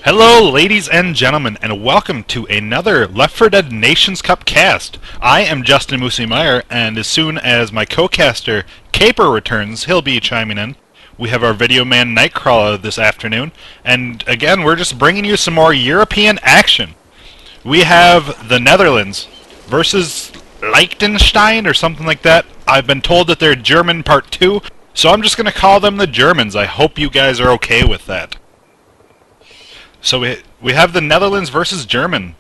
Hello, ladies and gentlemen, and welcome to another Left 4 Dead Nations Cup cast. I am Justin Moosey Meyer, and as soon as my co-caster Caper returns, he'll be chiming in. We have our video man Nightcrawler this afternoon, and again, we're just bringing you some more European action. We have the Netherlands versus Liechtenstein or something like that. I've been told that they're German Part 2, so I'm just going to call them the Germans. I hope you guys are okay with that. So we have the Netherlands versus Germany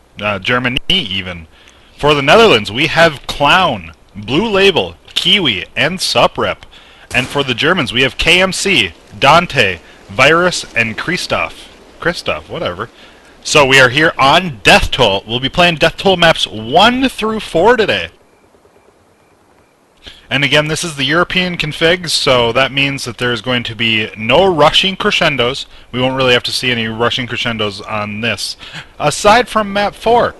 even. For the Netherlands, we have Clown, Blue Label, Kiwi, and Suprep. And for the Germans, we have KMC, Dante, Virus, and Christoph, whatever. So we are here on Death Toll. We'll be playing Death Toll maps 1 through 4 today. And again, this is the European config, so that means that there's going to be no rushing crescendos. We won't really have to see any rushing crescendos on this. Aside from map 4,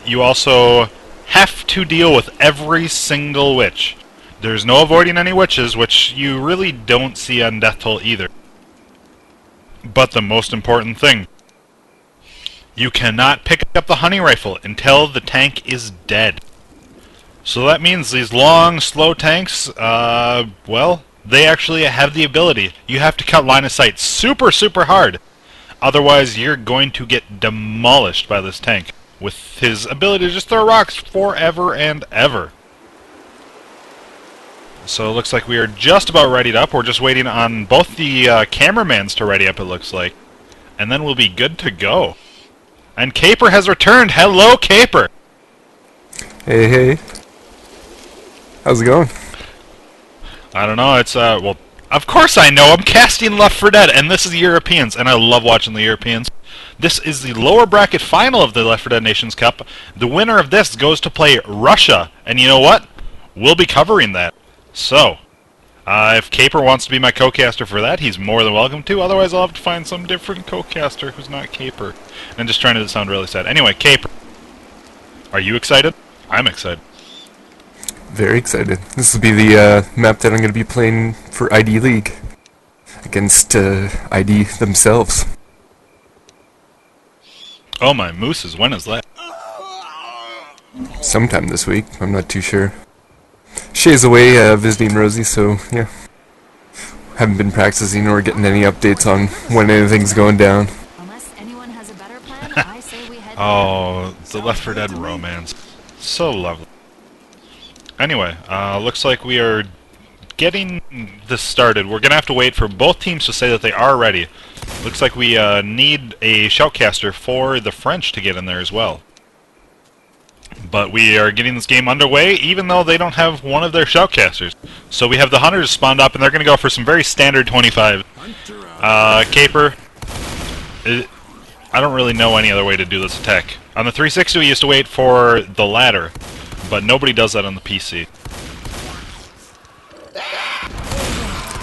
you also have to deal with every single witch. There's no avoiding any witches, which you really don't see on Death Toll either. But the most important thing, you cannot pick up the hunting rifle until the tank is dead. So that means these long, slow tanks, well, they actually have the ability. You have to cut line of sight super, super hard. Otherwise, you're going to get demolished by this tank with his ability to just throw rocks forever and ever. So it looks like we are just about readied up. We're just waiting on both the cameramans to ready up, it looks like. And then we'll be good to go. And Caper has returned. Hello, Caper! Hey, hey. How's it going? I don't know, it's, well, of course I know, I'm casting Left 4 Dead, and this is the Europeans, and I love watching the Europeans. This is the lower bracket final of the Left 4 Dead Nations Cup. The winner of this goes to play Russia, and you know what? We'll be covering that. So, if Caper wants to be my co-caster for that, he's more than welcome to, otherwise I'll have to find some different co-caster who's not Caper. I'm just trying to sound really sad. Anyway, Caper, are you excited? I'm excited. Very excited. This will be the map that I'm going to be playing for ID League against ID themselves. Oh my mooses, when is that? Sometime this week, I'm not too sure. Shay's away visiting Rosie, so yeah. Haven't been practicing or getting any updates on when anything's going down. Unless anyone has a better plan, I say we head Oh, the Left 4 Dead romance. So lovely. Anyway, looks like we are getting this started. We're going to have to wait for both teams to say that they are ready. Looks like we need a shoutcaster for the French to get in there as well. But we are getting this game underway, even though they don't have one of their shoutcasters. So we have the Hunters spawned up, and they're going to go for some very standard 25. Caper, I don't really know any other way to do this attack. On the 360, we used to wait for the ladder, but nobody does that on the PC.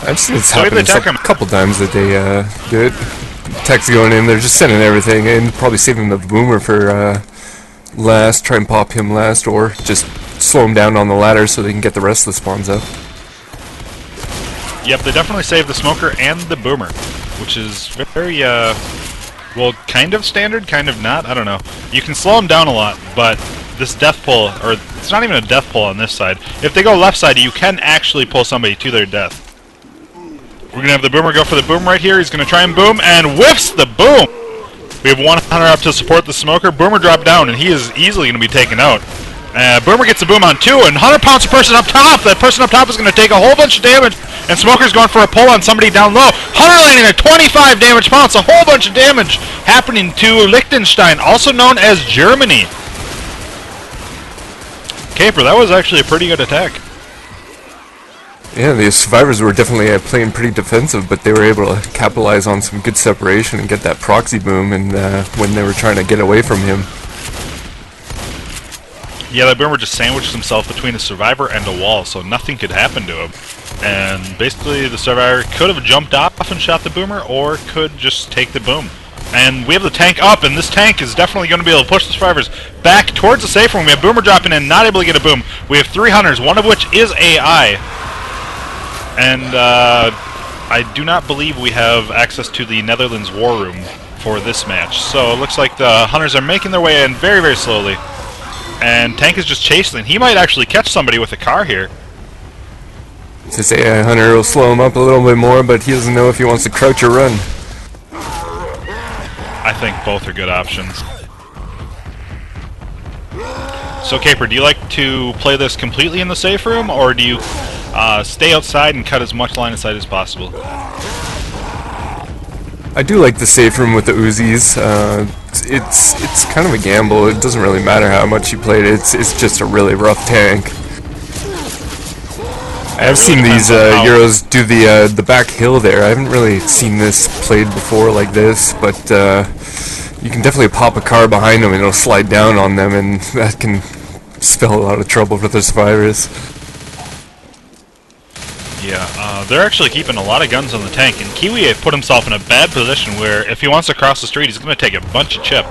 I've seen this happen a couple times that they do it. Tech's going in, they're just sending everything in, probably saving the boomer for last, try and pop him last, or just slow him down on the ladder so they can get the rest of the spawns up. Yep, they definitely save the smoker and the boomer, which is very, well, kind of standard, kind of not, I don't know. You can slow them down a lot, but this death pull, or it's not even a death pull on this side. If they go left side, you can actually pull somebody to their death. We're going to have the boomer go for the boom right here. He's going to try and boom, and whiffs the boom! We have one hunter up to support the smoker. Boomer dropped down, and he is easily going to be taken out. Boomer gets the boom on 2, and Hunter pounds the person up top. That person up top is going to take a whole bunch of damage, and Smoker's going for a pull on somebody down low. Hunter landing a 25 damage pounce, a whole bunch of damage happening to Liechtenstein, also known as Germany. Caper, that was actually a pretty good attack. Yeah, the survivors were definitely playing pretty defensive, but they were able to capitalize on some good separation and get that proxy boom and when they were trying to get away from him. Yeah, that boomer just sandwiched himself between a survivor and a wall, so nothing could happen to him. And basically, the survivor could have jumped off and shot the boomer, or could just take the boom. And we have the tank up, and this tank is definitely going to be able to push the survivors back towards the safe room. We have boomer dropping in, not able to get a boom. We have 3 hunters, one of which is AI. And I do not believe we have access to the Netherlands war room for this match. So it looks like the hunters are making their way in very, very slowly. And Tank is just chasing. He might actually catch somebody with a car here. To say Hunter will slow him up a little bit more, but he doesn't know if he wants to crouch or run. I think both are good options. So, Caper, do you like to play this completely in the safe room, or do you stay outside and cut as much line of sight as possible? I do like the safe room with the Uzis. It's kind of a gamble. It doesn't really matter how much you played it. It's just a really rough tank. I've seen these Euros do the back hill there. I haven't really seen this played before like this, but you can definitely pop a car behind them and it'll slide down on them, and that can spell a lot of trouble for the survivors. Yeah, they're actually keeping a lot of guns on the tank, and Kiwi put himself in a bad position where if he wants to cross the street, he's going to take a bunch of chip.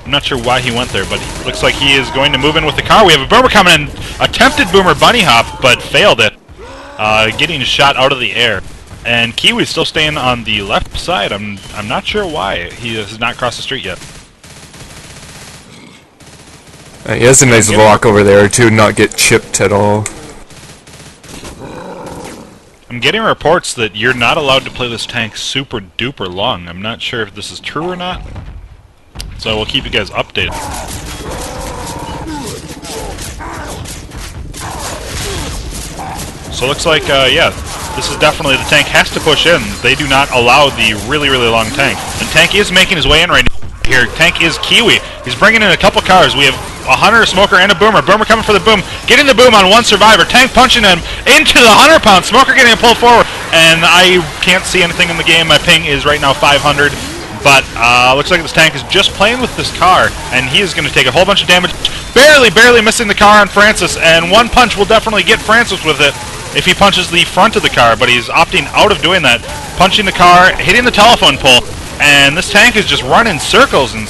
I'm not sure why he went there, but it looks like he is going to move in with the car. We have a boomer coming in, attempted boomer bunny hop, but failed it, getting shot out of the air. And Kiwi's still staying on the left side. I'm not sure why he has not crossed the street yet. He has a nice walk over there to not get chipped at all. I'm getting reports that you're not allowed to play this tank super duper long. I'm not sure if this is true or not, so we'll keep you guys updated. So it looks like, yeah, this is definitely, the tank has to push in. They do not allow the really, really long tank. And Tank is making his way in right here. Tank is Kiwi. He's bringing in a couple cars. We have a hunter, a smoker, and a boomer. Boomer coming for the boom. Getting the boom on one survivor. Tank punching him into the 100-pound. Smoker getting pulled forward. And I can't see anything in the game. My ping is right now 500. But looks like this tank is just playing with this car. And he is going to take a whole bunch of damage. Barely missing the car on Francis. And one punch will definitely get Francis with it if he punches the front of the car. But he's opting out of doing that. Punching the car, hitting the telephone pole. And this tank is just running circles. And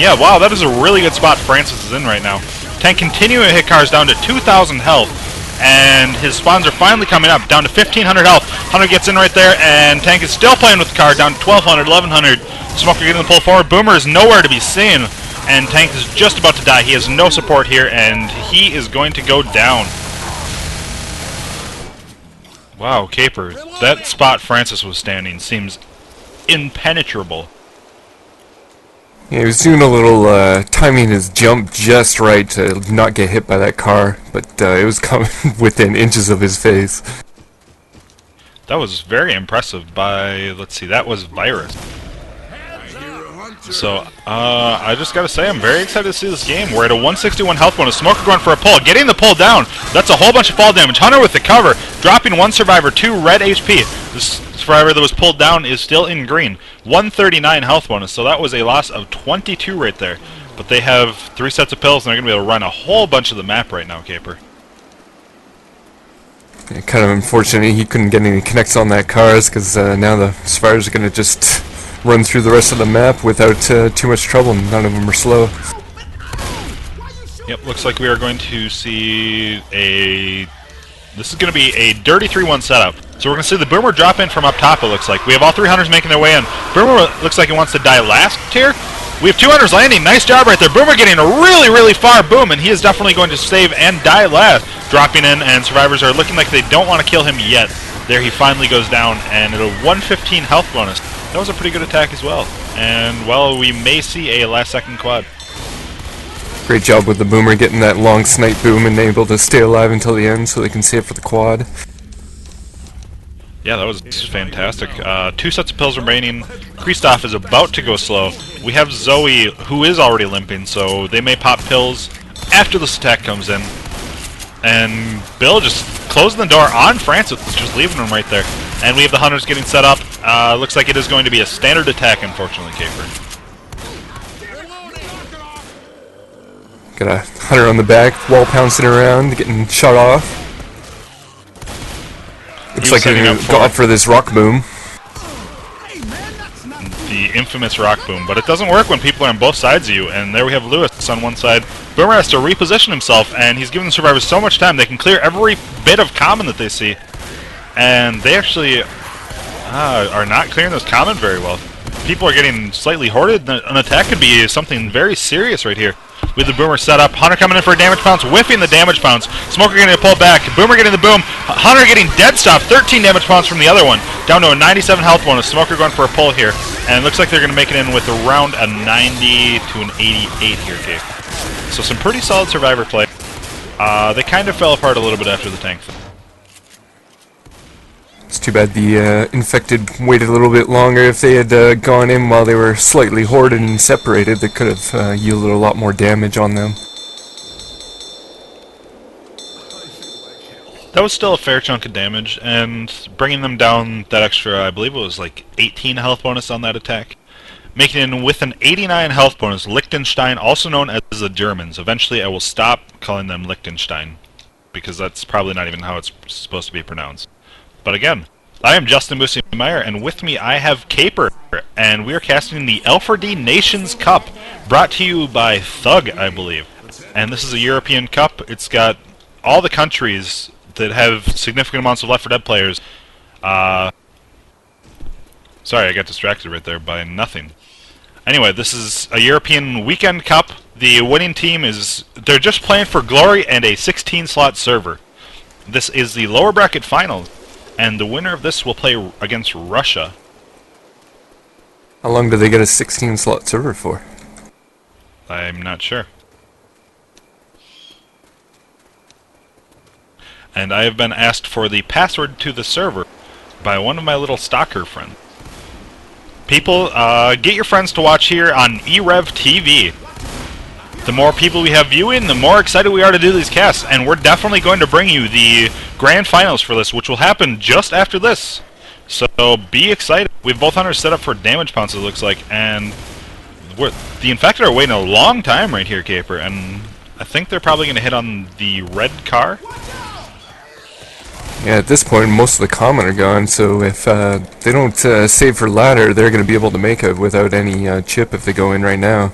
yeah, wow, that is a really good spot Francis is in right now. Tank continuing to hit cars down to 2,000 health. And his spawns are finally coming up, down to 1,500 health. Hunter gets in right there, and Tank is still playing with the car, down to 1,200, 1,100. Smoker getting the pull forward. Boomer is nowhere to be seen, and Tank is just about to die. He has no support here, and he is going to go down. Wow, Caper, that spot Francis was standing seems impenetrable. Yeah, he was doing a little, timing his jump just right to not get hit by that car, but it was coming within inches of his face. That was very impressive by, let's see, that was Virus. So, I just gotta say, I'm very excited to see this game. We're at a 161 health bonus. Smoker going for a pull, getting the pull down. That's a whole bunch of fall damage. Hunter with the cover, dropping one survivor, 2 red HP. This survivor that was pulled down is still in green. 139 health bonus, so that was a loss of 22 right there. But they have 3 sets of pills, and they're gonna be able to run a whole bunch of the map right now, Caper. Yeah, kind of unfortunate he couldn't get any connects on that cars, because now the survivors are gonna just run through the rest of the map without too much trouble. None of them are slow. Yep, looks like we are going to see a... This is going to be a dirty 3-1 setup. So we're going to see the Boomer drop in from up top, it looks like. We have all 3 hunters making their way in. Boomer looks like he wants to die last here. We have 2 hunters landing. Nice job right there. Boomer getting a really, really far boom, and he is definitely going to save and die last. Dropping in, and survivors are looking like they don't want to kill him yet. There he finally goes down, and at a 115 health bonus. That was a pretty good attack as well. And, well, we may see a last-second quad. Great job with the Boomer getting that long snipe boom and able to stay alive until the end so they can save for the quad. Yeah, that was fantastic. 2 sets of pills remaining. Kristoff is about to go slow. We have Zoe, who is already limping, so they may pop pills after this attack comes in. And Bill just closing the door on Francis, just leaving him right there. And we have the hunters getting set up. Looks like it is going to be a standard attack, unfortunately, Caper. Got a hunter on the back, wall pouncing around, getting shot off. Looks like he's going to go up for this rock boom. The infamous rock boom, but it doesn't work when people are on both sides of you. And there we have Lewis on one side. Boomer has to reposition himself, and he's giving the survivors so much time they can clear every bit of common that they see. and they actually are not clearing this common very well. People are getting slightly hoarded. An attack could be something very serious right here. With the Boomer set up, Hunter coming in for a damage pounce, whiffing the damage pounce. Smoker getting a pull back, Boomer getting the boom. Hunter getting dead stop, 13 damage pounce from the other one. Down to a 97 health bonus. Smoker going for a pull here. And it looks like they're going to make it in with around a 90 to an 88 here, Kate. So some pretty solid survivor play. They kind of fell apart a little bit after the tank. It's too bad the infected waited a little bit longer. If they had gone in while they were slightly hoarded and separated, they could have yielded a lot more damage on them. That was still a fair chunk of damage, and bringing them down that extra, I believe it was like 18 health bonus on that attack. Making it in with an 89 health bonus, Liechtenstein, also known as the Germans. Eventually I will stop calling them Liechtenstein, because that's probably not even how it's supposed to be pronounced. But again, I am Justin Moosey Meyer, and with me I have Caper, and we are casting the L4D Nations Cup, brought to you by Thug, I believe. And this is a European Cup. It's got all the countries that have significant amounts of Left 4 Dead players. Sorry, I got distracted right there by nothing. Anyway, this is a European weekend cup. The winning team they're just playing for glory and a 16-slot server. This is the lower bracket finals. And the winner of this will play against Russia. How long do they get a 16-slot server for? I'm not sure. And I have been asked for the password to the server by one of my little stalker friends. People, get your friends to watch here on eRev TV. The more people we have viewing, the more excited we are to do these casts, and we're definitely going to bring you the grand finals for this, which will happen just after this. So be excited. We have both hunters set up for damage pounces, it looks like, and the infected are waiting a long time right here, Caper, and I think they're probably going to hit on the red car. Yeah, at this point, most of the common are gone, so if they don't save for ladder, they're going to be able to make it without any chip if they go in right now.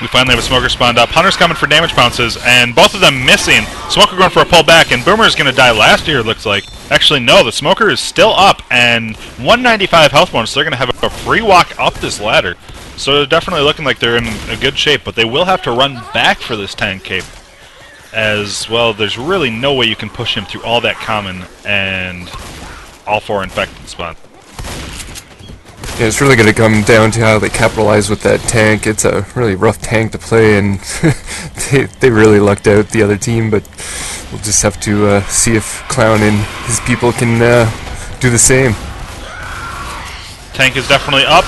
We finally have a Smoker spawned up. Hunter's coming for damage pounces, and both of them missing. Smoker going for a pull back, and Boomer's going to die last here, it looks like. Actually, no, the Smoker is still up, and 195 health bonus, so they're going to have a free walk up this ladder. So they're definitely looking like they're in a good shape, but they will have to run back for this tank cape. As well, there's really no way you can push him through all that common and all 4 infected spots. Yeah, it's really going to come down to how they capitalize with that tank. It's a really rough tank to play, and they really lucked out, the other team, but we'll just have to see if Clown and his people can do the same. Tank is definitely up.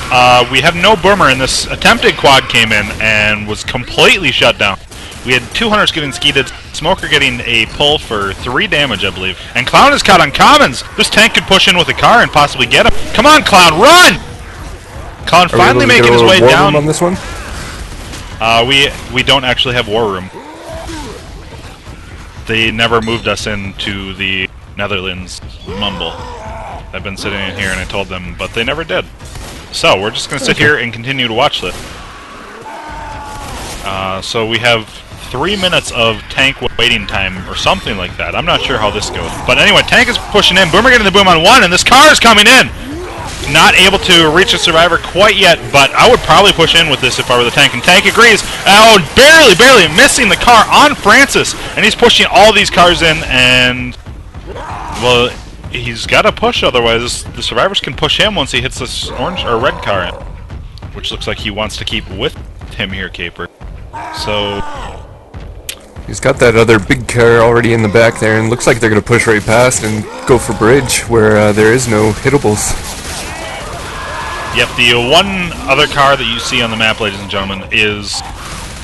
We have no Boomer, and this attempted quad came in and was completely shut down. We had 2 hunters getting skeeted, Smoker getting a pull for 3 damage, I believe. And Clown is caught on commons! This tank could push in with a car and possibly get him. Come on, Clown, run! Clown finally making his way down. On this one? We don't actually have War Room. They never moved us into the Netherlands mumble. I've been sitting in here and I told them, but they never did. So we're just going to sit here and continue to watch this. So we have 3 minutes of tank waiting time or something like that. I'm not sure how this goes. But anyway, tank is pushing in. Boomer getting the boom on 1, and this car is coming in! Not able to reach a survivor quite yet, but I would probably push in with this if I were the tank. And tank agrees. Oh, barely missing the car on Francis. And he's pushing all these cars in, and well, he's got to push, otherwise the survivors can push him once he hits this orange or red car in, which looks like he wants to keep with him here, Caper. So he's got that other big car already in the back there, and looks like they're going to push right past and go for bridge where there is no hittables. Yep, the one other car that you see on the map, ladies and gentlemen, is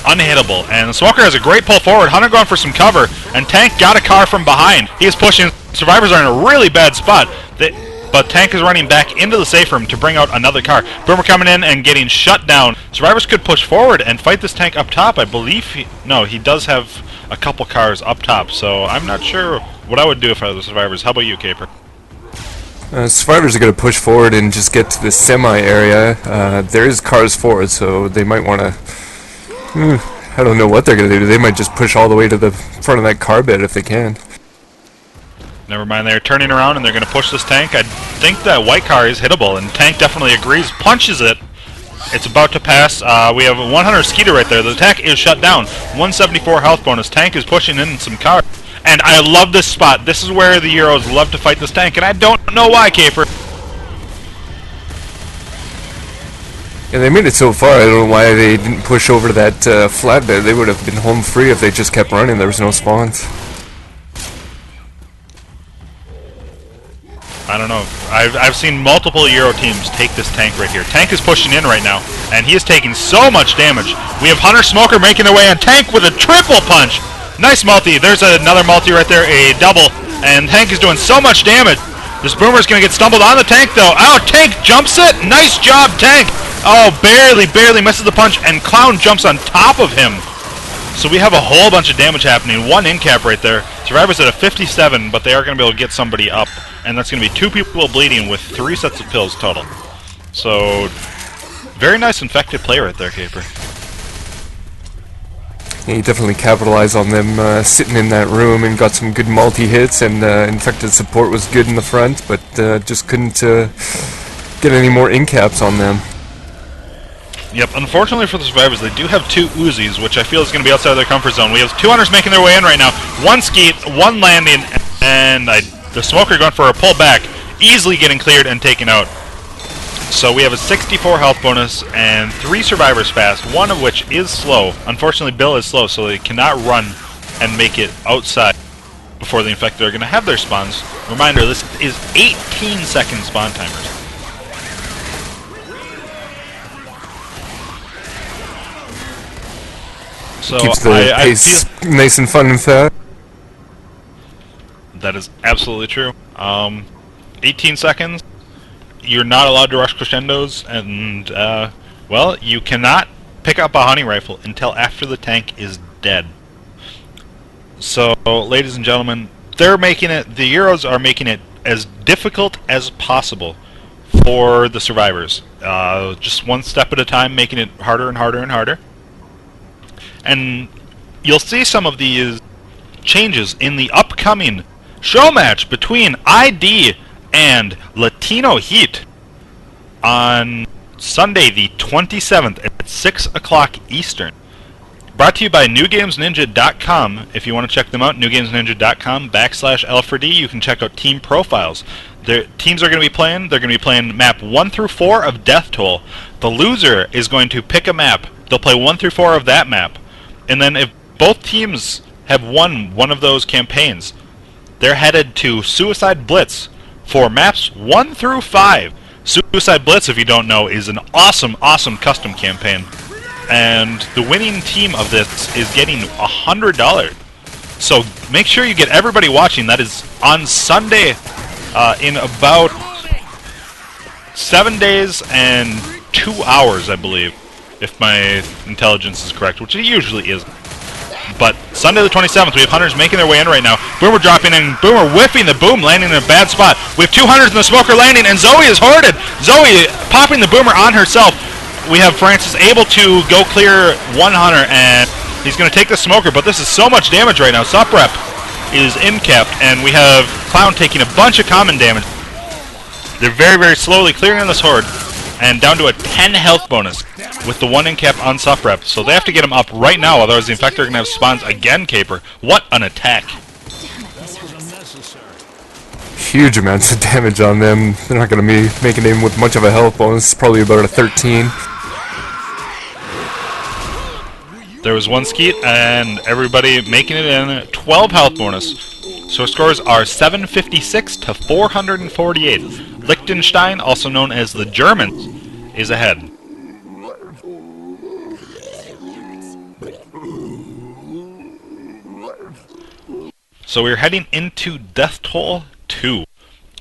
unhittable. And the Smoker has a great pull forward. Hunter going for some cover, and Tank got a car from behind. He is pushing. Survivors are in a really bad spot. But Tank is running back into the safe room to bring out another car. Boomer coming in and getting shut down. Survivors could push forward and fight this tank up top. I believe he does have a couple cars up top, so I'm not sure what I would do if I was the Survivors. How about you, Caper? Survivors are going to push forward and just get to the semi area. There is cars forward, so they might want to... I don't know what they're going to do. They might just push all the way to the front of that car bed if they can. Never mind, they're turning around and they're going to push this tank. I think that white car is hittable, and tank definitely agrees, punches it. It's about to pass. We have a 100 Skeeter right there. The attack is shut down. 174 health bonus. Tank is pushing in some cars. And I love this spot. This is where the Euros love to fight this tank, and I don't know why, Caper. Yeah, they made it so far. I don't know why they didn't push over to that flatbed. They would have been home free if they just kept running. There was no spawns. I don't know. I've seen multiple Euro teams take this tank right here. Tank is pushing in right now, and he is taking so much damage. We have Hunter Smoker making their way on Tank with a triple punch. Nice multi. There's another multi right there, a double, and Tank is doing so much damage. This Boomer's going to get stumbled on the Tank, though. Oh, Tank jumps it. Nice job, Tank. Oh, barely misses the punch, and Clown jumps on top of him. So we have a whole bunch of damage happening. One in cap right there. Survivor's at a 57, but they are going to be able to get somebody up. And that's going to be 2 people bleeding with 3 sets of pills total. So, very nice infected play right there, Caper. Yeah, he definitely capitalized on them sitting in that room and got some good multi-hits, and infected support was good in the front, but just couldn't get any more in-caps on them. Yep, unfortunately for the Survivors, they do have 2 Uzis, which I feel is going to be outside of their comfort zone. We have 2 Hunters making their way in right now. 1 Skeet, 1 landing, and the Smoker going for a pull back, easily getting cleared and taken out. So we have a 64 health bonus and 3 Survivors fast, 1 of which is slow. Unfortunately, Bill is slow, so they cannot run and make it outside before the Infected are going to have their spawns. Reminder, this is 18-second spawn timers. So keeps the pace nice and fun and fast. That is absolutely true. 18 seconds. You're not allowed to rush crescendos, and well, you cannot pick up a hunting rifle until after the tank is dead. So, ladies and gentlemen, they're making it. The Euros are making it as difficult as possible for the Survivors. Just one step at a time, making it harder and harder and harder. And you'll see some of these changes in the upcoming show match between ID and Latino Heat on Sunday the 27th at 6 o'clock Eastern. Brought to you by NewGamesNinja.com. If you want to check them out, NewGamesNinja.com/L4D. You can check out team profiles. The teams are going to be playing. They're going to be playing map 1 through 4 of Death Toll. The loser is going to pick a map. They'll play 1 through 4 of that map. And then if both teams have won one of those campaigns, they're headed to Suicide Blitz for maps 1 through 5. Suicide Blitz, if you don't know, is an awesome, awesome custom campaign. And the winning team of this is getting $100. So make sure you get everybody watching. That is on Sunday in about 7 days and 2 hours, I believe, if my intelligence is correct, which it usually is. But Sunday the 27th, we have Hunters making their way in right now. Boomer dropping in, Boomer whiffing the boom, landing in a bad spot. We have 2 Hunters in the Smoker landing, and Zoe is hoarded. Zoe popping the Boomer on herself. We have Francis able to go clear 1 Hunter, and he's going to take the Smoker, but this is so much damage right now. Suprep is in-capped, and we have Clown taking a bunch of common damage. They're very, very slowly clearing this horde, and down to a 10 health bonus with the 1 in-cap on Suprep. So they have to get him up right now, otherwise the Infector are going to have spawns again, Caper. What an attack. Huge amounts of damage on them. They're not going to be making him with much of a health bonus, probably about a 13. There was 1 Skeet, and everybody making it in 12 health bonus. So our scores are 756 to 448. Liechtenstein, also known as the Germans, is ahead. So we're heading into Death Toll 2.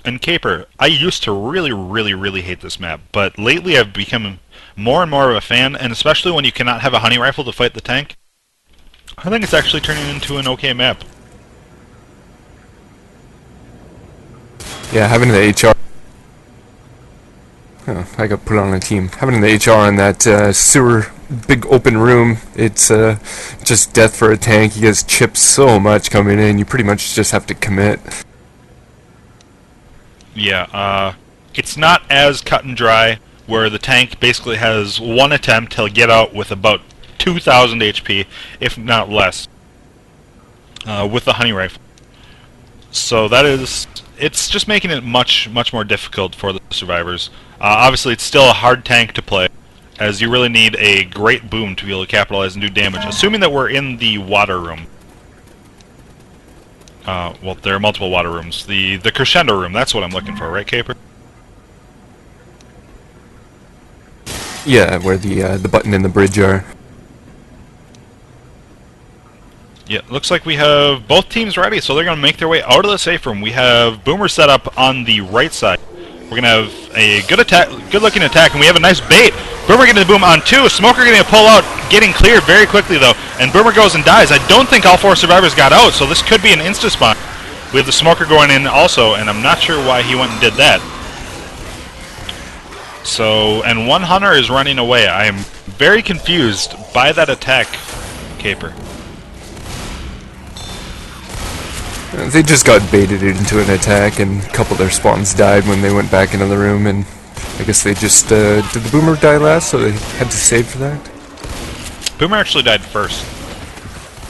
And Caper, I used to really hate this map, but lately I've become more and more of a fan, and especially when you cannot have a hunting rifle to fight the tank. I think it's actually turning into an okay map. Yeah, having the HR... Oh, I got put on a team. Having the HR in that sewer, big open room, it's just death for a tank. You guys chip so much coming in, you pretty much just have to commit. Yeah, it's not as cut and dry, where the tank basically has one attempt to get out with about 2,000 HP, if not less, with the honey rifle. So it's just making it much more difficult for the survivors. Obviously, it's still a hard tank to play, as you really need a great boom to be able to capitalize and do damage, assuming that we're in the water room. Well, there are multiple water rooms. The crescendo room, that's what I'm looking for, right, Caper? Yeah, where the button and the bridge are. Yeah, looks like we have both teams ready, so they're going to make their way out of the safe room. We have Boomer set up on the right side. We're going to have a good-looking attack, and we have a nice bait. Boomer getting the boom on 2. Smoker getting a pull out, getting cleared very quickly, though. And Boomer goes and dies. I don't think all 4 survivors got out, so this could be an insta-spawn. We have the Smoker going in also, and I'm not sure why he went and did that. So, and one hunter is running away. I am very confused by that attack, Caper. They just got baited into an attack, and a couple of their spawns died when they went back into the room, and I guess they just, did the Boomer die last, so they had to save for that? Boomer actually died first.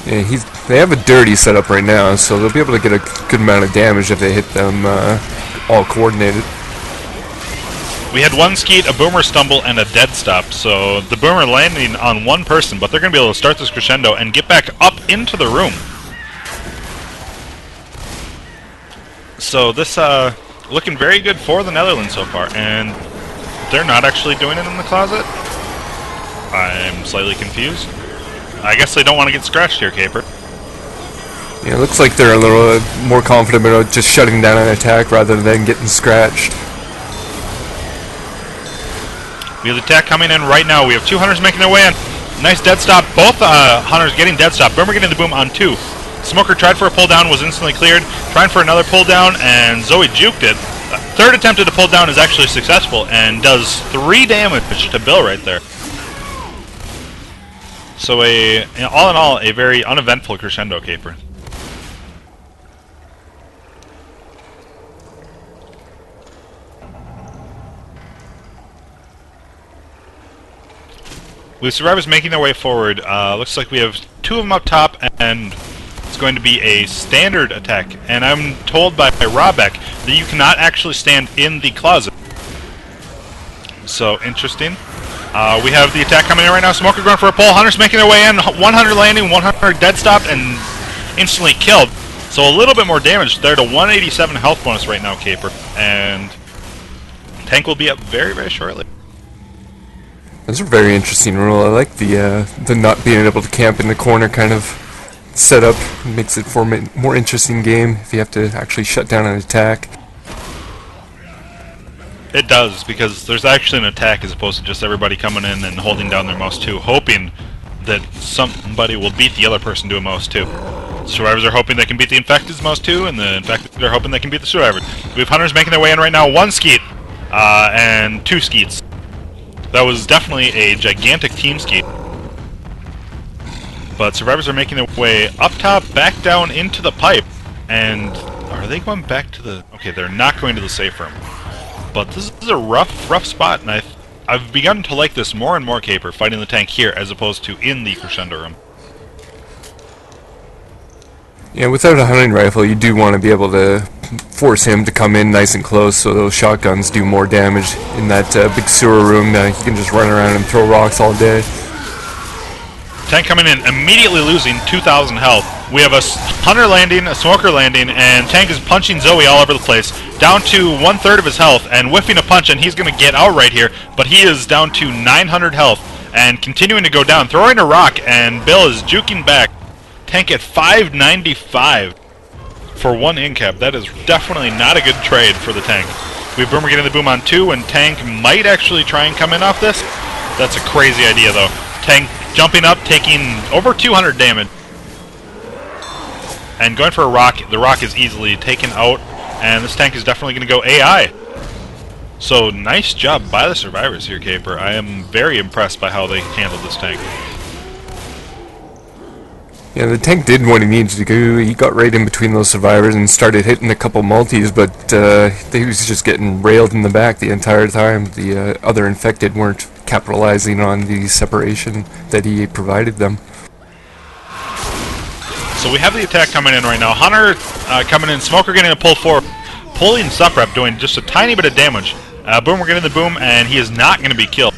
Yeah, they have a dirty setup right now, so they'll be able to get a good amount of damage if they hit them, all coordinated. We had one skeet, a Boomer stumble, and a dead stop, so the Boomer landing on one person, but they're going to be able to start this crescendo and get back up into the room. So this, looking very good for the Netherlands so far, and they're not actually doing it in the closet? I'm slightly confused. I guess they don't want to get scratched here, Caper. Yeah, it looks like they're a little more confident about just shutting down an attack rather than getting scratched. We have the attack coming in right now. We have 2 hunters making their way in. Nice dead stop. Both hunters getting dead stop. Boomer getting the boom on 2. Smoker tried for a pull down, was instantly cleared. Trying for another pull down, and Zoe juked it. Third attempt at a pull down is actually successful and does 3 damage to Bill right there. So all in all, a very uneventful crescendo, Caper. With survivors making their way forward, looks like we have 2 of them up top, and it's going to be a standard attack. And I'm told by Robek that you cannot actually stand in the closet. So, interesting. We have the attack coming in right now. Smoker going for a pull. Hunters making their way in. 100 landing, 100 dead stopped, and instantly killed. So a little bit more damage. They're at a 187 health bonus right now, Caper. And tank will be up very shortly. That's a very interesting rule. I like the not being able to camp in the corner kind of setup. It makes it for a more interesting game if you have to actually shut down an attack. It does, because there's actually an attack as opposed to just everybody coming in and holding down their mouse 2, hoping that somebody will beat the other person doing mouse 2. Survivors are hoping they can beat the Infected's mouse 2, and the Infected are hoping they can beat the Survivor. We have Hunters making their way in right now. 1 skeet, and 2 skeets. That was definitely a gigantic team skeet. But Survivors are making their way up top, back down into the pipe. And are they going back to the... Okay, they're not going to the safe room. But this is a rough spot, and I've begun to like this more and more, Caper, fighting the tank here as opposed to in the crescendo room. Yeah, without a hunting rifle, you do want to be able to force him to come in nice and close so those shotguns do more damage in that big sewer room. He can just run around and throw rocks all day. Tank coming in, immediately losing 2,000 health. We have a hunter landing, a smoker landing, and Tank is punching Zoe all over the place. Down to 1/3 of his health, and whiffing a punch, and he's going to get out right here. But he is down to 900 health, and continuing to go down. Throwing a rock, and Bill is juking back. Tank at 595 for 1 in-cap. That is definitely not a good trade for the tank. We have Boomer getting the boom on 2, and Tank might actually try and come in off this. That's a crazy idea, though. Tank jumping up, taking over 200 damage. And going for a rock. The rock is easily taken out, and this tank is definitely going to go AI. So, nice job by the Survivors here, Caper. I am very impressed by how they handled this tank. Yeah, the tank did what he needed to do. He got right in between those survivors and started hitting a couple multis, but he was just getting railed in the back the entire time. The other infected weren't capitalizing on the separation that he provided them. So we have the attack coming in right now. Hunter coming in, Smoker getting a pull forward, pulling Suprep, doing just a tiny bit of damage. Boomer getting the boom, and he is not going to be killed.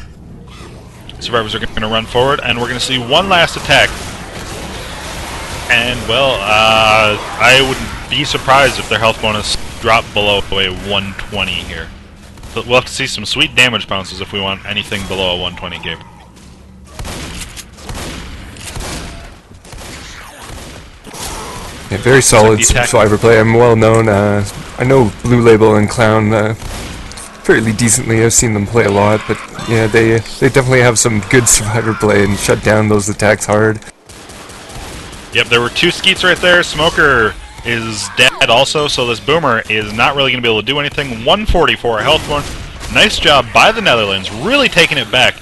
Survivors are going to run forward, and we're going to see one last attack. And, well, I wouldn't be surprised if their health bonus dropped below a 120 here. So we'll have to see some sweet damage bounces if we want anything below a 120 game. Yeah, very solid survivor play. I'm well known. I know Blue Label and Clown fairly decently. I've seen them play a lot, but yeah, they definitely have some good survivor play and shut down those attacks hard. Yep, there were two skeets right there. Smoker is dead also, so this Boomer is not really going to be able to do anything. 144 health point. Nice job by the Netherlands, really taking it back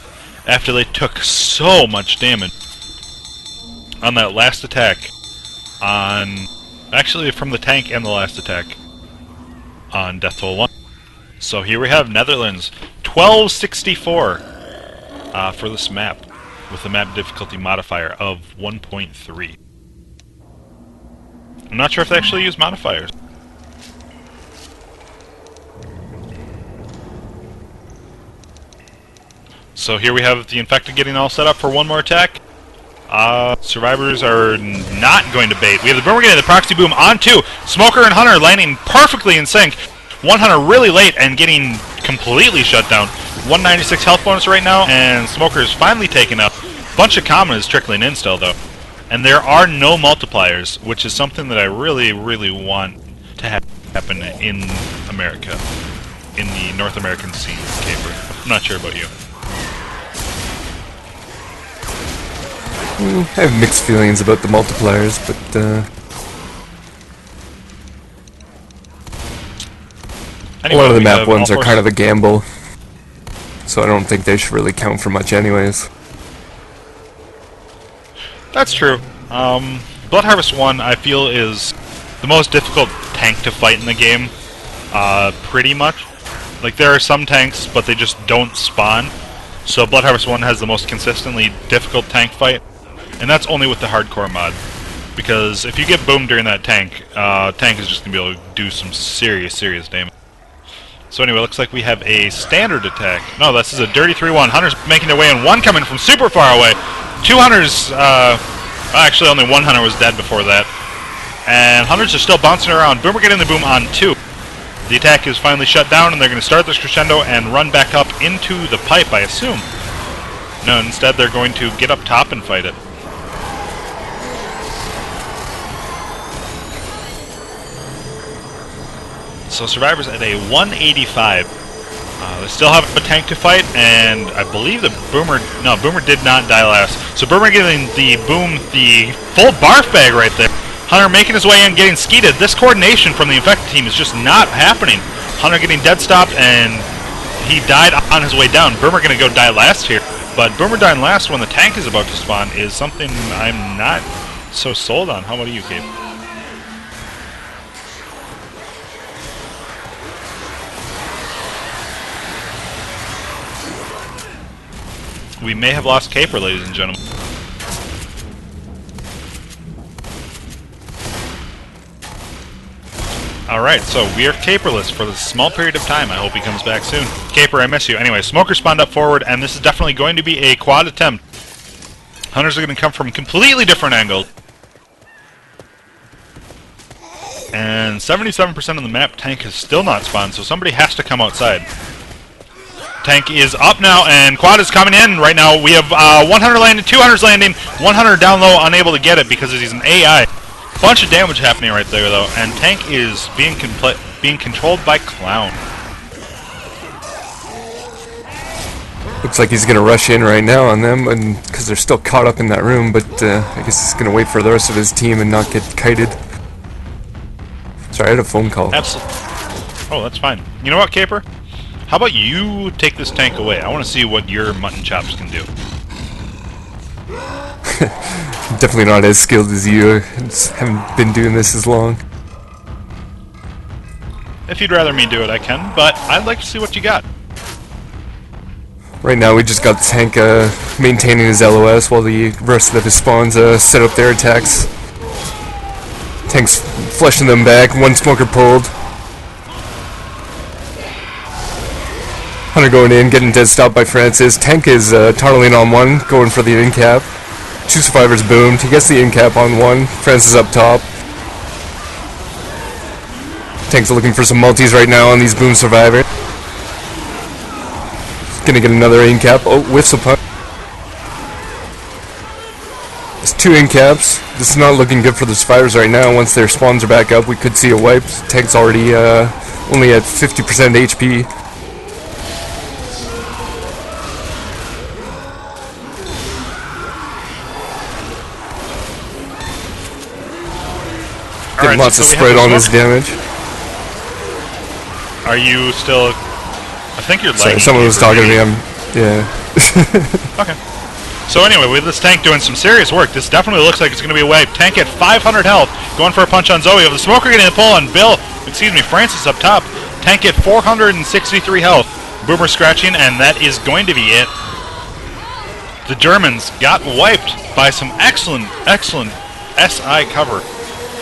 after they took so much damage on that last attack. Actually, from the tank and the last attack on Death Toll 1. So here we have Netherlands, 1264 for this map, with the map difficulty modifier of 1.3. I'm not sure if they actually use modifiers. So here we have the infected getting all set up for one more attack. Survivors are not going to bait. We have the Boomer getting the proxy boom on two. Smoker and Hunter landing perfectly in sync. One Hunter really late and getting completely shut down. 196 health bonus right now, and Smoker is finally taken up. Bunch of common is trickling in still, though. And there are no multipliers, which is something that I really, really want to happen in America. In the North American scene, Caper. I'm not sure about you. I have mixed feelings about the multipliers, but anyway, a lot of the map ones are kind of a gamble, so I don't think they should really count for much anyways. That's true. Blood Harvest 1, I feel, is the most difficult tank to fight in the game, pretty much. Like, there are some tanks, but they just don't spawn. So Blood Harvest 1 has the most consistently difficult tank fight, and that's only with the hardcore mod. Because if you get boomed during that tank, tank is just going to be able to do some serious, serious damage. So anyway, looks like we have a standard attack. No, this is a dirty 3-1. Hunter's making their way in. One coming from super far away. Two Hunters, actually only one Hunter was dead before that. And Hunters are still bouncing around. Boomer getting the boom on two. The attack is finally shut down, and they're going to start this crescendo and run back up into the pipe, I assume. No, instead they're going to get up top and fight it. So Survivors at a 185. They still have a tank to fight, and I believe the Boomer... No, Boomer did not die last. So Boomer getting the boom, the full barf bag right there. Hunter making his way in, getting skeeted. This coordination from the infected team is just not happening. Hunter getting dead stopped, and he died on his way down. Boomer going to go die last here. But Boomer dying last when the tank is about to spawn is something I'm not so sold on. How about you, Gabe? We may have lost Caper, ladies and gentlemen. Alright, so we are Caperless for this small period of time. I hope he comes back soon. Caper, I miss you. Anyway, Smoker spawned up forward, and this is definitely going to be a quad attempt. Hunters are going to come from completely different angles. And 77% of the map tank has still not spawned, so somebody has to come outside. Tank is up now, and quad is coming in right now. We have 100 landing, 200s landing, 100 down low, unable to get it because he's an AI. Bunch of damage happening right there, though, and tank is being controlled by Clown. Looks like he's going to rush in right now on them, and because they're still caught up in that room, but I guess he's going to wait for the rest of his team and not get kited. Sorry, I had a phone call. Absolutely. Oh, that's fine. You know what, Caper? How about you take this tank away? I want to see what your mutton chops can do. Definitely not as skilled as you. Just haven't been doing this as long. If you'd rather me do it, I can, but I'd like to see what you got. Right now we just got the tank maintaining his LOS while the rest of his spawns set up their attacks. Tank's flushing them back, one smoker pulled. Hunter going in, getting dead stopped by Francis. Tank is tunneling on one, going for the in-cap. 2 survivors boomed, he gets the in-cap on one. Francis up top. Tank's looking for some multis right now on these boom survivors. Gonna get another in-cap. Oh, whiffs a punch. There's 2 in-caps. This is not looking good for the survivors right now. Once their spawns are back up, we could see a wipe. Tank's already only at 50% HP. Getting lots of spread on his damage. Are you still... I think you're lagging. Sorry, someone was talking to me. Yeah. Okay. So anyway, with this tank doing some serious work, this definitely looks like it's going to be a wave. Tank at 500 health, going for a punch on Zoe. The smoker getting a pull on Francis up top. Tank at 463 health. Boomer scratching, and that is going to be it. The Germans got wiped by some excellent SI cover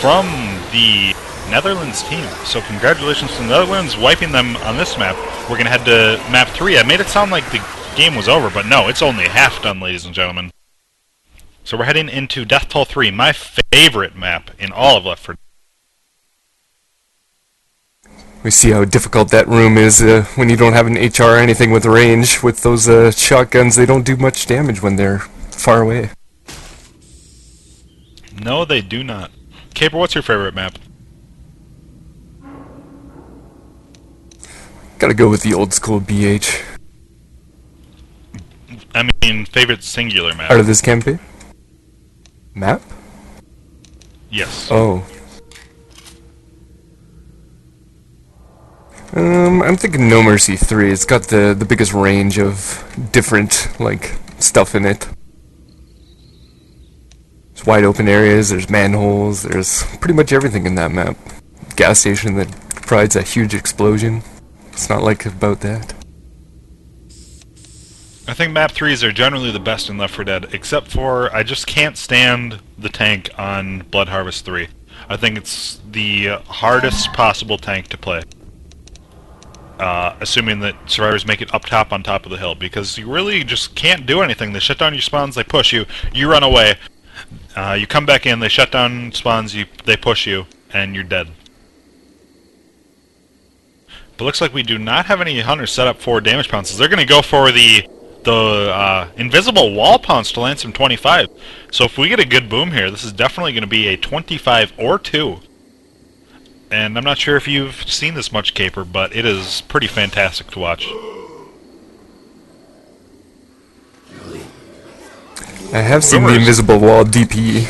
from the Netherlands team. So congratulations to the Netherlands wiping them on this map. We're going to head to map 3. I made it sound like the game was over, but no, it's only half done, ladies and gentlemen. So we're heading into Death Toll 3, my favorite map in all of Left 4 Dead. We see how difficult that room is when you don't have an HR or anything with range. With those shotguns, they don't do much damage when they're far away. No, they do not. Caper, what's your favorite map? Gotta go with the old school BH. I mean, favorite singular map. Out of this campaign? Map? Yes. Oh. I'm thinking No Mercy 3. It's got the biggest range of different, like, stuff in it. There's wide open areas, there's manholes, there's pretty much everything in that map. Gas station that provides a huge explosion. It's not like about that. I think map 3s are generally the best in Left 4 Dead, except for I just can't stand the tank on Blood Harvest 3. I think it's the hardest possible tank to play. Assuming that survivors make it up top on top of the hill, because you really just can't do anything. They shut down your spawns, they push you, you run away. You come back in, they shut down spawns, they push you, and you're dead. But looks like we do not have any hunters set up for damage pounces. They're going to go for the invisible wall pounce to land some 25. So if we get a good boom here, this is definitely going to be a 25 or 2. And I'm not sure if you've seen this much, Caper, but it is pretty fantastic to watch. I have seen the invisible wall DP.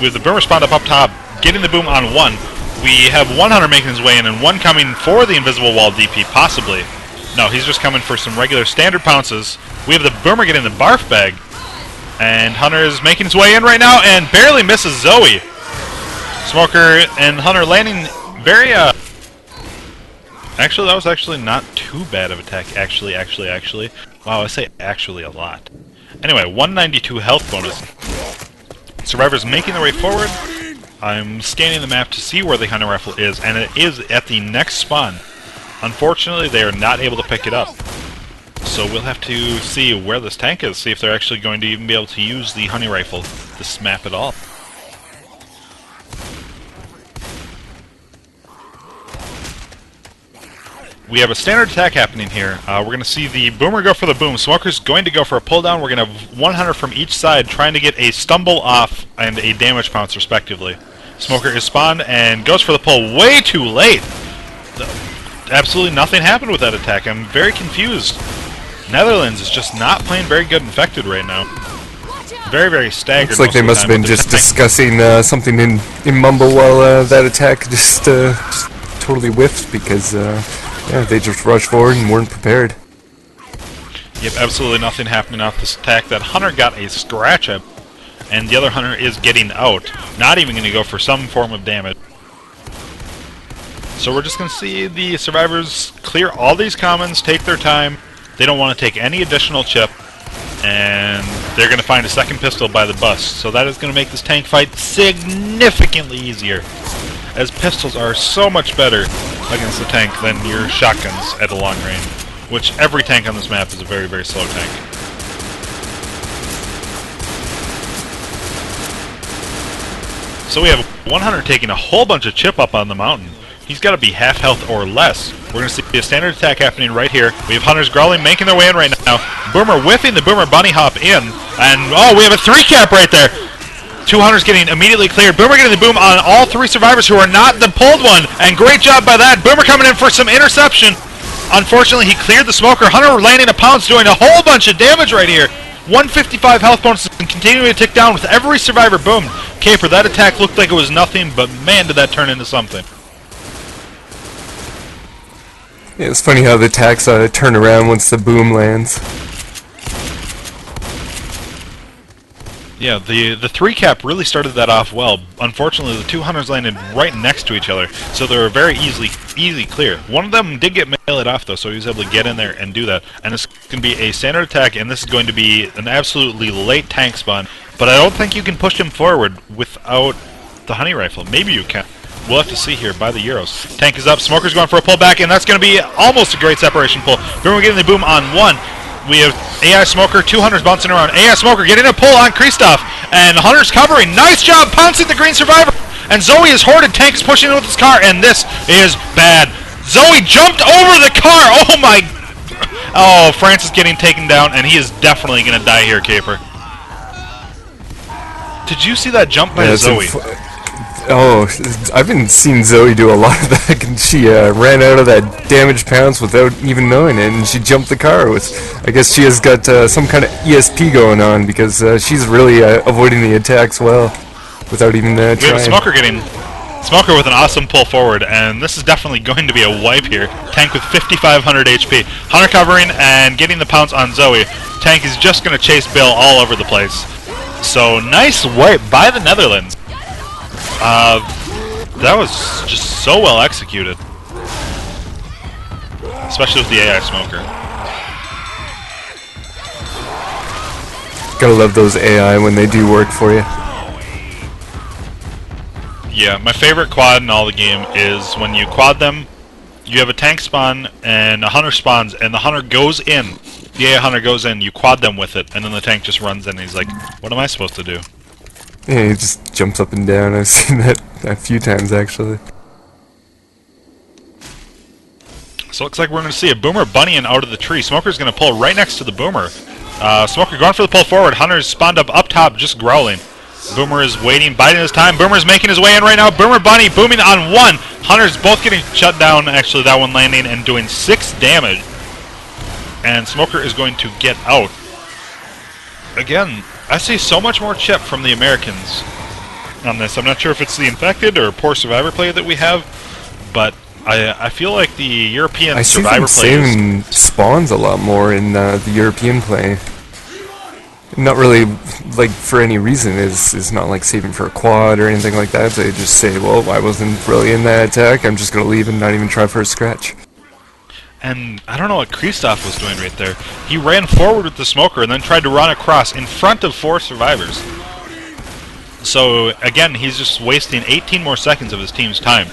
With the boomer spawned up top, getting the boom on 1, we have one hunter making his way in and one coming for the invisible wall DP, possibly. No, he's just coming for some regular standard pounces. We have the boomer getting the barf bag. And Hunter is making his way in right now and barely misses Zoe. Smoker and Hunter landing very, Actually, that was actually not too bad of attack, actually. Wow, I say actually a lot. Anyway, 192 health bonus. Survivors making their way forward. I'm scanning the map to see where the hunter rifle is, and it is at the next spawn. Unfortunately, they are not able to pick it up. So we'll have to see where this tank is, see if they're actually going to even be able to use the honey rifle this map at all. We have a standard attack happening here. We're going to see the boomer go for the boom. Smoker's going to go for a pull down. We're going to have 100 from each side trying to get a stumble off and a damage pounce respectively. Smoker is spawned and goes for the pull way too late. Absolutely nothing happened with that attack. I'm very confused. Netherlands is just not playing very good infected right now. Very, very staggered. Looks like they must have been just discussing something in mumble while that attack just totally whiffed because yeah, they just rushed forward and weren't prepared. Yep, absolutely nothing happening off this attack. That hunter got a scratch up, and the other hunter is getting out. Not even going to go for some form of damage. So we're just going to see the survivors clear all these commons, take their time. They don't want to take any additional chip, and they're going to find a second pistol by the bus. So that is going to make this tank fight significantly easier, as pistols are so much better against the tank than your shotguns at a long range, which every tank on this map is a very, very slow tank. So we have one hunter taking a whole bunch of chip up on the mountain. He's got to be half health or less. We're going to see a standard attack happening right here. We have hunters growling, making their way in right now. Boomer whiffing the Boomer bunny hop in. And, oh, we have a 3-cap right there. 2 hunters getting immediately cleared. Boomer getting the boom on all 3 survivors who are not the pulled one. And great job by that. Boomer coming in for some interception. Unfortunately, he cleared the smoker. Hunter landing a pounce, doing a whole bunch of damage right here. 155 health bonuses and continuing to tick down with every survivor boomed. Caper, that attack looked like it was nothing, but man, did that turn into something. Yeah, it's funny how the attacks turn around once the boom lands. Yeah, the 3-cap really started that off well. Unfortunately, the 2 hunters landed right next to each other, so they were very easy clear. One of them did get melee off, though, so he was able to get in there and do that. And this is going to be a standard attack, and this is going to be an absolutely late tank spawn. But I don't think you can push him forward without the honey rifle. Maybe you can. We'll have to see here by the Euros. Tank is up, Smoker's going for a pullback, and that's going to be almost a great separation pull. Boomer getting the boom on 1. We have AI Smoker, 2 hunters bouncing around. AI Smoker getting a pull on Kristoff, and Hunter's covering. Nice job pouncing the green survivor. And Zoe is hoarded. Tank is pushing in with his car, and this is bad. Zoe jumped over the car. Oh my! Oh, Francis getting taken down, and he is definitely going to die here, Caper. Did you see that jump by Zoe? Oh, I've been seeing Zoe do a lot of that, and she ran out of that damaged pounce without even knowing it, and she jumped the car with, I guess she has got some kind of ESP going on, because she's really avoiding the attacks well, without even trying. We have Smoker with an awesome pull forward, and this is definitely going to be a wipe here. Tank with 5,500 HP. Hunter covering and getting the pounce on Zoe. Tank is just going to chase Bill all over the place. So, nice wipe by the Netherlands. That was just so well executed. Especially with the AI Smoker. Gotta love those AI when they do work for you. Yeah, my favorite quad in all the game is when you quad them, you have a tank spawn and a hunter spawns, and the hunter goes in. The AI hunter goes in, you quad them with it, and then the tank just runs in and he's like, what am I supposed to do? Yeah, he just jumps up and down. I've seen that a few times, actually. So it looks like we're going to see a Boomer bunnying out of the tree. Smoker's going to pull right next to the Boomer. Smoker going for the pull forward. Hunter's spawned up top, just growling. Boomer is waiting, biding his time. Boomer's making his way in right now. Boomer bunny booming on 1. Hunter's both getting shut down, actually that one landing, and doing 6 damage. And Smoker is going to get out. Again, I see so much more chip from the Americans on this. I'm not sure if it's the infected or poor survivor play that we have, but I feel like the European survivor play is... I see them saving spawns a lot more in the European play. Not really, like, for any reason. It's not like saving for a quad or anything like that. They just say, well, I wasn't really in that attack, I'm just going to leave and not even try for a scratch. And I don't know what Kristoff was doing right there. He ran forward with the Smoker and then tried to run across in front of 4 survivors. So, again, he's just wasting 18 more seconds of his team's time.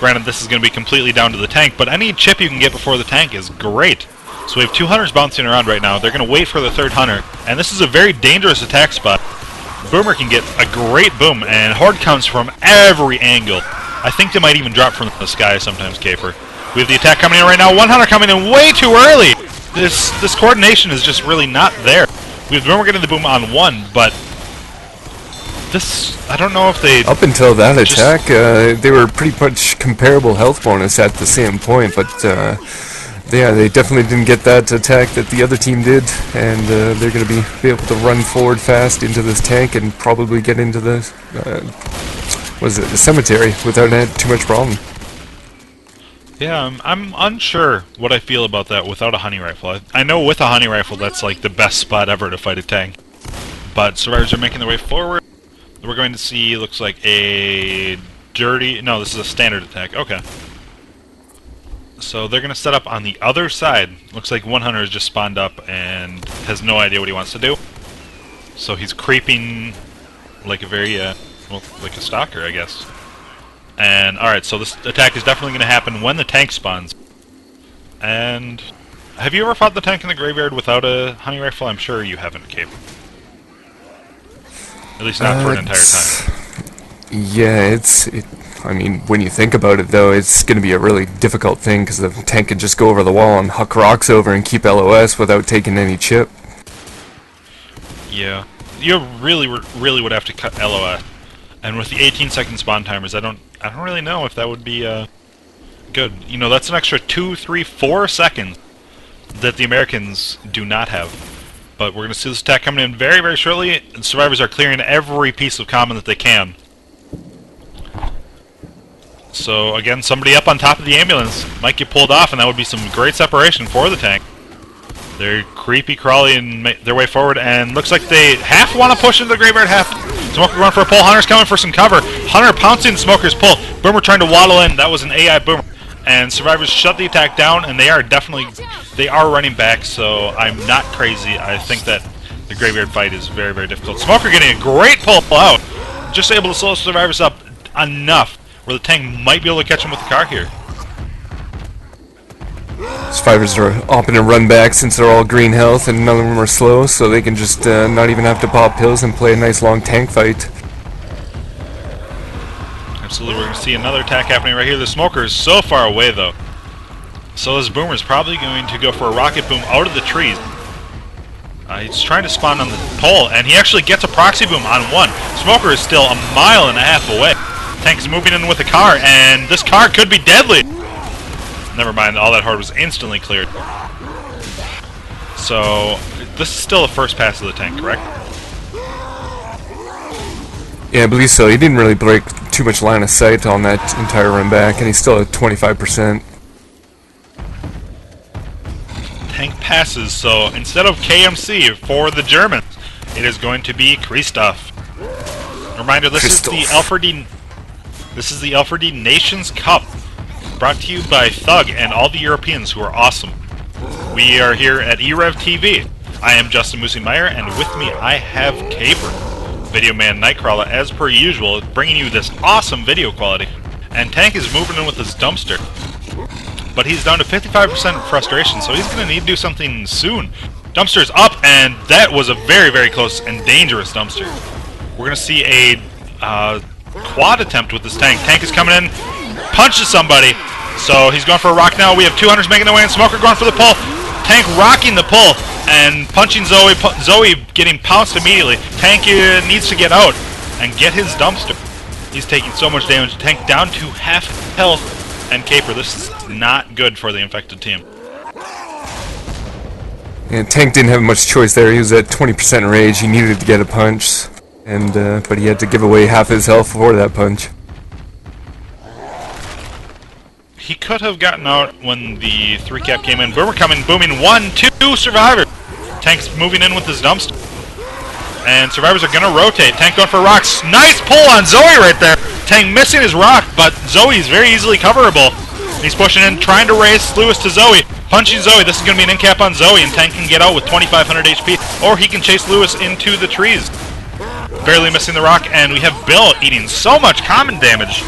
Granted, this is going to be completely down to the tank, but any chip you can get before the tank is great. So we have 2 hunters bouncing around right now. They're going to wait for the 3rd hunter, and this is a very dangerous attack spot. Boomer can get a great boom, and Horde comes from every angle. I think they might even drop from the sky sometimes, Caper. We have the attack coming in right now. 1 hunter coming in way too early. This coordination is just really not there. We have Boomer getting the boom on 1, but this, I don't know if they... Up until that attack, they were pretty much comparable health bonus at the same point, but yeah, they definitely didn't get that attack that the other team did, and they're going to be able to run forward fast into this tank and probably get into the, the cemetery without too much problem. Yeah, I'm unsure what I feel about that without a honey rifle. I know with a honey rifle that's like the best spot ever to fight a tank. But survivors are making their way forward. We're going to see, looks like a dirty... No, this is a standard attack. Okay. So they're going to set up on the other side. Looks like one hunter has just spawned up and has no idea what he wants to do. So he's creeping like a very, well, like a stalker, I guess. And, alright, so this attack is definitely going to happen when the tank spawns. And... Have you ever fought the tank in the graveyard without a honey rifle? I'm sure you haven't, Cape. At least not for an entire time. Yeah, I mean, when you think about it, though, it's going to be a really difficult thing, because the tank can just go over the wall and huck rocks over and keep LOS without taking any chip. Yeah. You really would have to cut LOS. And with the 18-second spawn timers, I don't really know if that would be good. You know, that's an extra 2, 3, 4 seconds that the Americans do not have. But we're going to see this attack coming in very, very shortly. And survivors are clearing every piece of common that they can. So, again, somebody up on top of the ambulance might get pulled off, and that would be some great separation for the tank. They're creepy crawling their way forward, and looks like they half want to push into the graveyard, half. Smoker going for a pull. Hunter's coming for some cover. Hunter pouncing Smoker's pull. Boomer trying to waddle in. That was an AI Boomer. And survivors shut the attack down, and they are running back, so I'm not crazy. I think that the graveyard fight is very, very difficult. Smoker getting a great pull out. Just able to slow survivors up enough where the tank might be able to catch him with the car here. Survivors are opting to run back since they're all green health and none of them are slow, so they can just not even have to pop pills and play a nice long tank fight. Absolutely, we're going to see another attack happening right here. The Smoker is so far away, though. So this Boomer is probably going to go for a rocket boom out of the trees. He's trying to spawn on the pole, and he actually gets a proxy boom on one. Smoker is still a mile and a half away. Tank's moving in with a car, and this car could be deadly. Never mind, all that horde was instantly cleared. So, this is still the first pass of the tank, correct? Yeah, I believe so. He didn't really break too much line of sight on that entire run back, and he's still at 25%. Tank passes, so instead of KMC for the Germans, it is going to be Christoph. Reminder, this is the L4D. This is the L4D Nations Cup, brought to you by Thug and all the Europeans who are awesome. We are here at EREV TV. I am Justin Moosey Meyer, and with me I have Caper, Video Man Nightcrawler, as per usual, bringing you this awesome video quality. And Tank is moving in with his dumpster. But he's down to 55% frustration, so he's going to need to do something soon. Dumpster's up, and that was a very, very close and dangerous dumpster. We're going to see a quad attempt with this tank. Tank is coming in, punches somebody, so he's going for a rock now. We have 200s making their way in. Smoker going for the pull. Tank rocking the pull and punching Zoe. Zoe getting pounced immediately. Tank needs to get out and get his dumpster. He's taking so much damage. Tank down to half health. And Caper, this is not good for the infected team. And Tank didn't have much choice there. He was at 20% rage. He needed to get a punch, and but he had to give away half his health for that punch. He could have gotten out when the 3-cap came in. Boomer coming, booming 1, 2 survivors. Tank's moving in with his dumpster. And survivors are going to rotate. Tank going for rocks. Nice pull on Zoe right there. Tank missing his rock, but Zoe is very easily coverable. He's pushing in, trying to race Lewis to Zoe. Punching Zoe. This is going to be an in-cap on Zoe, and Tank can get out with 2,500 HP. Or he can chase Lewis into the trees. Barely missing the rock, and we have Bill eating so much common damage.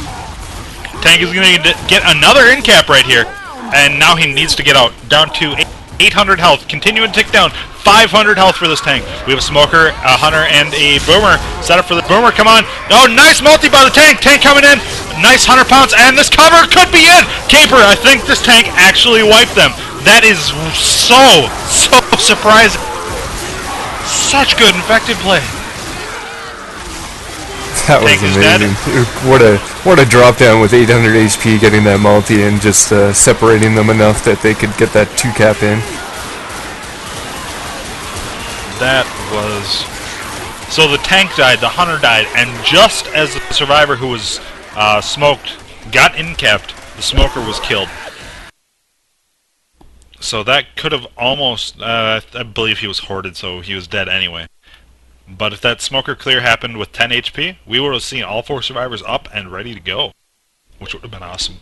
Tank is going to get another in-cap right here. And now he needs to get out. Down to 800 health. Continuing to tick down. 500 health for this tank. We have a Smoker, a Hunter, and a Boomer. Set up for the Boomer. Come on. Oh, nice multi by the tank. Tank coming in. Nice Hunter pounce. And this cover could be in. Caper, I think this tank actually wiped them. That is so surprising. Such good infected play. That was amazing. What a drop down with 800 HP, getting that multi and just separating them enough that they could get that 2-cap in. That was... So the tank died, the Hunter died, and just as the survivor who was smoked got in-capped, the Smoker was killed. So that could have almost, I believe he was hoarded, so he was dead anyway. But if that smoker clear happened with 10 HP, we would have seen all 4 survivors up and ready to go, which would have been awesome.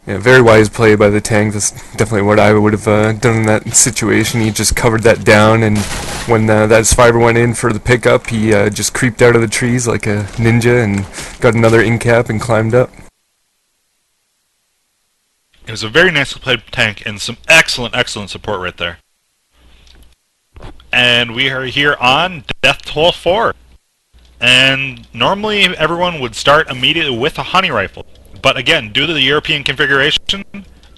Yeah, very wise play by the tank. That's definitely what I would have done in that situation. He just covered that down, and when that survivor went in for the pickup, he just creeped out of the trees like a ninja and got another in-cap and climbed up. It was a very nicely played tank and some excellent, excellent support right there. And we are here on Death Toll 4. And normally everyone would start immediately with a honey rifle. But again, due to the European configuration,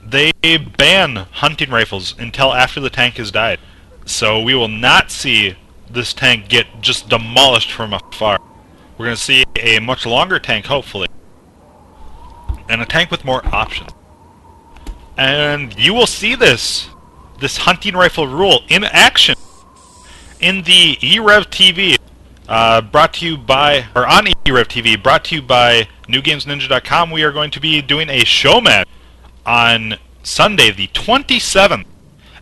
they ban hunting rifles until after the tank has died. So we will not see this tank get just demolished from afar. We're going to see a much longer tank, hopefully. And a tank with more options. And you will see this hunting rifle rule in action in the eRev TV, brought to you by, or on eRev TV, brought to you by NewGamesNinja.com. We are going to be doing a show match on Sunday, the 27th,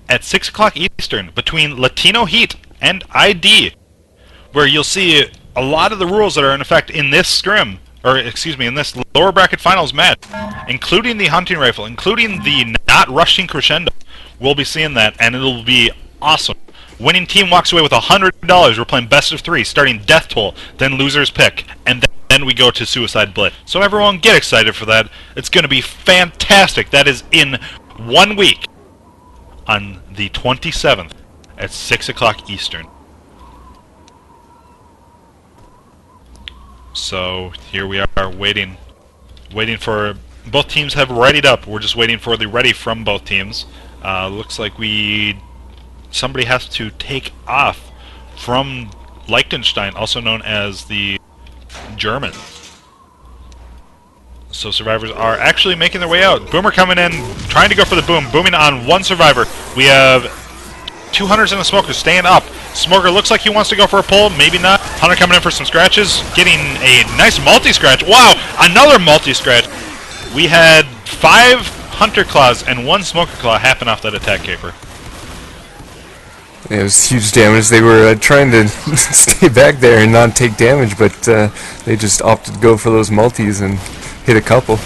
at 6 o'clock Eastern, between Latino Heat and ID, where you'll see a lot of the rules that are in effect in this scrim, or excuse me, in this lower bracket finals match, including the hunting rifle, including the not rushing crescendo. We'll be seeing that, and it'll be awesome. Winning team walks away with $100. We're playing best of 3, starting Death Toll, then Loser's Pick, and then we go to Suicide Blitz. So everyone get excited for that. It's going to be fantastic. That is in 1 week on the 27th at 6 o'clock Eastern. So here we are waiting for, both teams have readied up. We're just waiting for the ready from both teams. Looks like somebody has to take off from Liechtenstein, also known as the Germans. So survivors are actually making their way out. Boomer coming in, trying to go for the boom, booming on one survivor. We have 200s and a smoker staying up. Smoker looks like he wants to go for a pull, maybe not. Hunter coming in for some scratches, getting a nice multi-scratch. Wow, another multi-scratch. We had 5 Hunter Claws and 1 Smoker Claw happen off that attack caper. Yeah, it was huge damage. They were trying to stay back there and not take damage, but they just opted to go for those multis and hit a couple.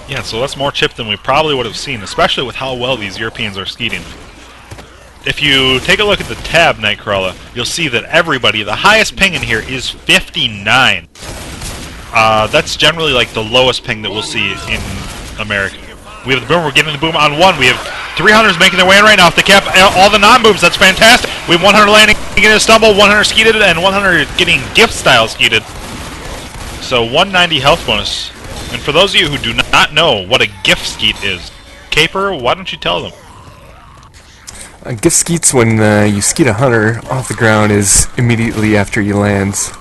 Yeah, so that's more chip than we probably would have seen, especially with how well these Europeans are skeeting. If you take a look at the tab, Nightcrawler, you'll see that everybody, the highest ping in here is 59. That's generally like the lowest ping that we'll see in America. We have the boom, we're getting the boom on 1. We have 300s making their way in right now. If they cap all the non-booms, that's fantastic. We have 100 landing, getting a stumble, 100 skeeted, and 100 getting gift-style skeeted. So 190 health bonus. And for those of you who do not know what a gift skeet is, Caper, why don't you tell them? Gift skeets, when you skeet a hunter off the ground, is immediately after he lands.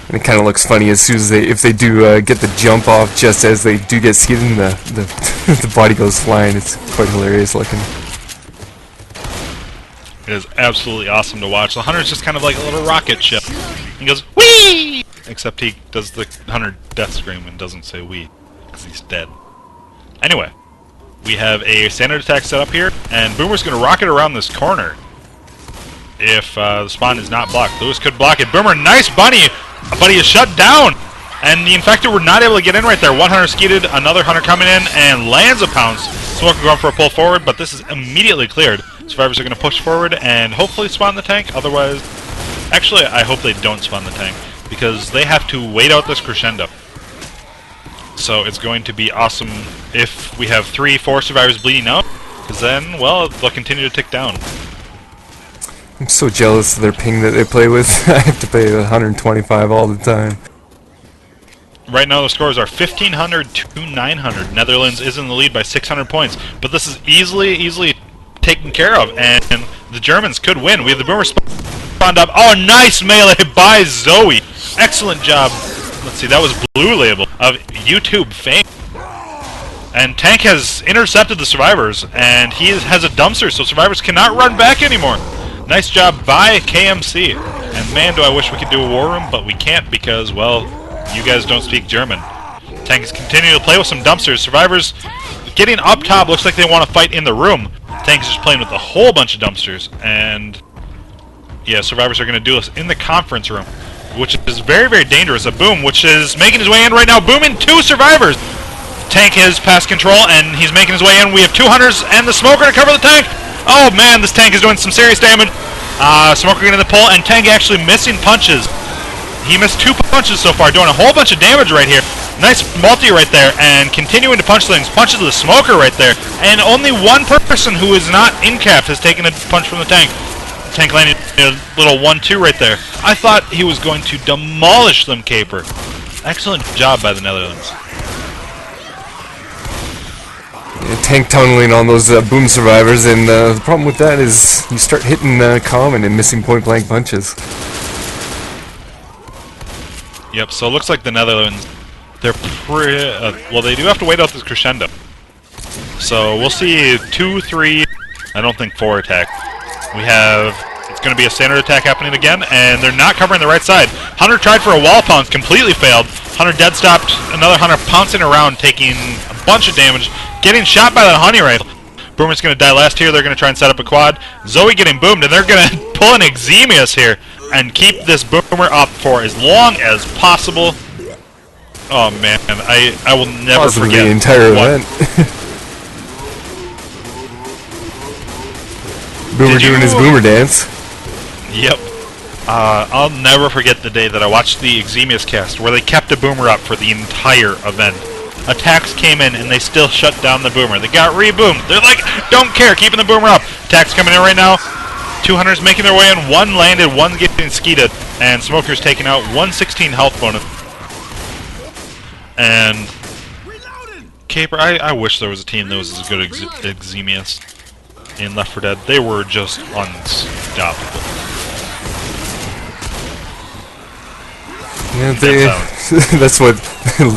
And it kind of looks funny as soon as if they do get the jump off just as they do get skeeted and the body goes flying. It's quite hilarious looking. It is absolutely awesome to watch. The hunter's just kind of like a little rocket ship. He goes, whee! Except he does the hunter death scream and doesn't say wee, because he's dead. Anyway, we have a standard attack set up here, and Boomer's going to rocket around this corner if the spawn is not blocked. Lewis could block it. Boomer, nice bunny, but he is shut down. And the Infected were not able to get in right there. 100 skeeted, another hunter coming in, and lands a pounce. Smoker going for a pull forward, but this is immediately cleared. Survivors are going to push forward and hopefully spawn the tank. Otherwise, actually, I hope they don't spawn the tank, because they have to wait out this crescendo. So it's going to be awesome if we have 3-4 survivors bleeding out, because then, well, they'll continue to tick down. I'm so jealous of their ping that they play with. I have to play 125 all the time. Right now the scores are 1,500 to 900. Netherlands is in the lead by 600 points, but this is easily taken care of, and the Germans could win. We have the Boomer spawned up. Oh, nice melee by Zoe. Excellent job. Let's see, that was Blue Label of YouTube fame. And Tank has intercepted the survivors, and he has a dumpster, so survivors cannot run back anymore. Nice job by KMC. And man, do I wish we could do a war room, but we can't because, well, you guys don't speak German. Tank is continuing to play with some dumpsters. Survivors getting up top. Looks like they want to fight in the room. Tank is just playing with a whole bunch of dumpsters. And yeah, survivors are going to do this in the conference room, which is very, very dangerous. A boom, which is making his way in right now. Booming 2 survivors. Tank has passed control, and he's making his way in. We have 2 hunters and the smoker to cover the tank. Oh man, this tank is doing some serious damage. Smoker getting the pull, and Tank actually missing punches. He missed 2 punches so far, doing a whole bunch of damage right here. Nice multi right there, and continuing to punch things. Punches the smoker right there. And only one person who is not in-capped has taken a punch from the tank. Tank landing a little 1-2 right there. I thought he was going to demolish them, Caper. Excellent job by the Netherlands. Tank tunneling on those boom survivors, and the problem with that is you start hitting common and missing point-blank punches. Yep, so it looks like the Netherlands, they're pretty... well, they do have to wait out this crescendo. So we'll see 2, 3, I don't think 4 attack. We have... It's going to be a standard attack happening again, and they're not covering the right side. Hunter tried for a wall pounce, completely failed. Hunter dead stopped, another Hunter pouncing around, taking a bunch of damage, getting shot by that honey rifle. Boomer's going to die last here. They're going to try and set up a quad. Zoe getting boomed, and they're going to pull an Exemius here and keep this boomer up for as long as possible. Oh man, I will never Possibly forget the entire event. Boomer doing his boomer dance. Yep. I'll never forget the day that I watched the Exemius cast where they kept a boomer up for the entire event. Attacks came in and they still shut down the boomer. They got re-boomed. They're like, don't care, keeping the boomer up. Attacks coming in right now. 2 hunters making their way in. 1 landed, 1 getting skeeted, and Smoker's taking out 116 health bonus. And Caper, I wish there was a team that was as good as Exemius in Left 4 Dead. They were just unstoppable. Yeah, that's what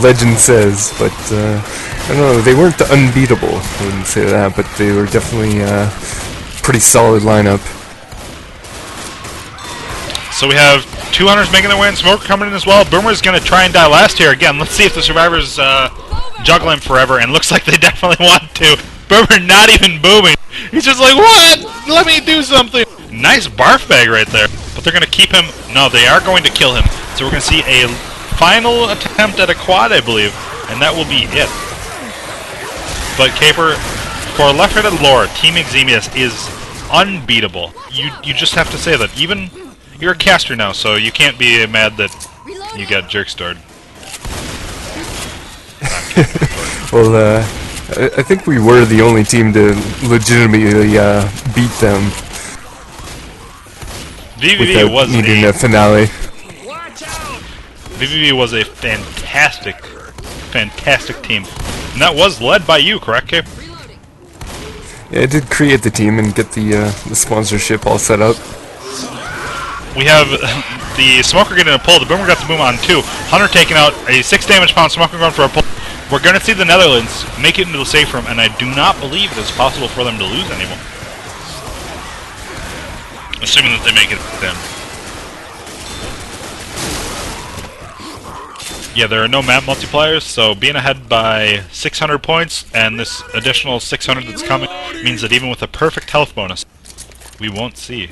legend says, but I don't know, they weren't unbeatable, I wouldn't say that, but they were definitely a pretty solid lineup. So we have 2 hunters making their way in, Smoker coming in as well. Boomer's going to try and die last here again. Let's see if the survivors juggle him forever, and looks like they definitely want to. Boomer not even booming. He's just like, what? Let me do something. Nice barf bag right there. But they're going to keep him. No, they are going to kill him. So we're going to see a final attempt at a quad, I believe, and that will be it. But Caper, for Left 4 Dead lore, Team Exemius is unbeatable. You just have to say that. Even you're a caster now, so you can't be mad that you got jerk stored. Well, I think we were the only team to legitimately beat them. VVV was needing a finale. VVV was a fantastic team. And that was led by you, correct, Cape? Yeah, I did create the team and get the sponsorship all set up. We have the Smoker getting a pull. The Boomer got the boom on 2. Hunter taking out a 6 damage pound. Smoker going for a pull. We're going to see the Netherlands make it into the safe room, and I do not believe it is possible for them to lose anymore. Assuming that they make it then. Yeah, there are no map multipliers, so being ahead by 600 points, and this additional 600 that's coming, means that even with a perfect health bonus, we won't see.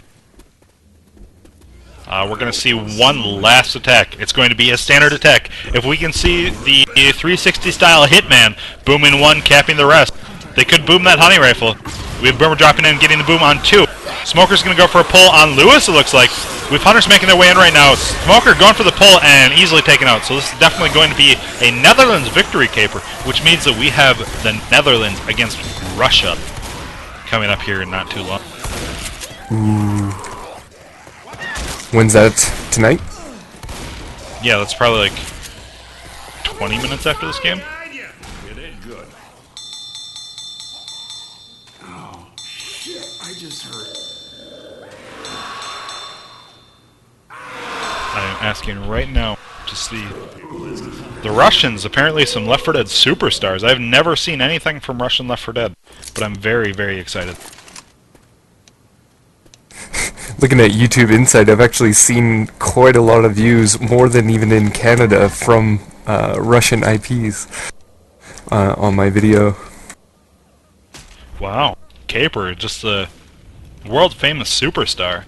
We're going to see one last attack. It's going to be a standard attack. If we can see the 360 style Hitman, booming 1, capping the rest. They could boom that honey rifle. We have Boomer dropping in, getting the boom on 2. Smoker's going to go for a pull on Lewis, it looks like. We have Hunters making their way in right now. Smoker going for the pull and easily taken out. So this is definitely going to be a Netherlands victory, Caper, which means that we have the Netherlands against Russia coming up here in not too long. Ooh. When's that? Tonight? Yeah, that's probably like 20 minutes after this game. You did good. Oh, shit, I just hurt. I'm asking right now to see the Russians, apparently some Left 4 Dead superstars. I've never seen anything from Russian Left 4 Dead, but I'm very, very excited. looking at YouTube Insight, I've actually seen quite a lot of views, more than even in Canada, from Russian IPs on my video. Wow. Caper, just a world-famous superstar.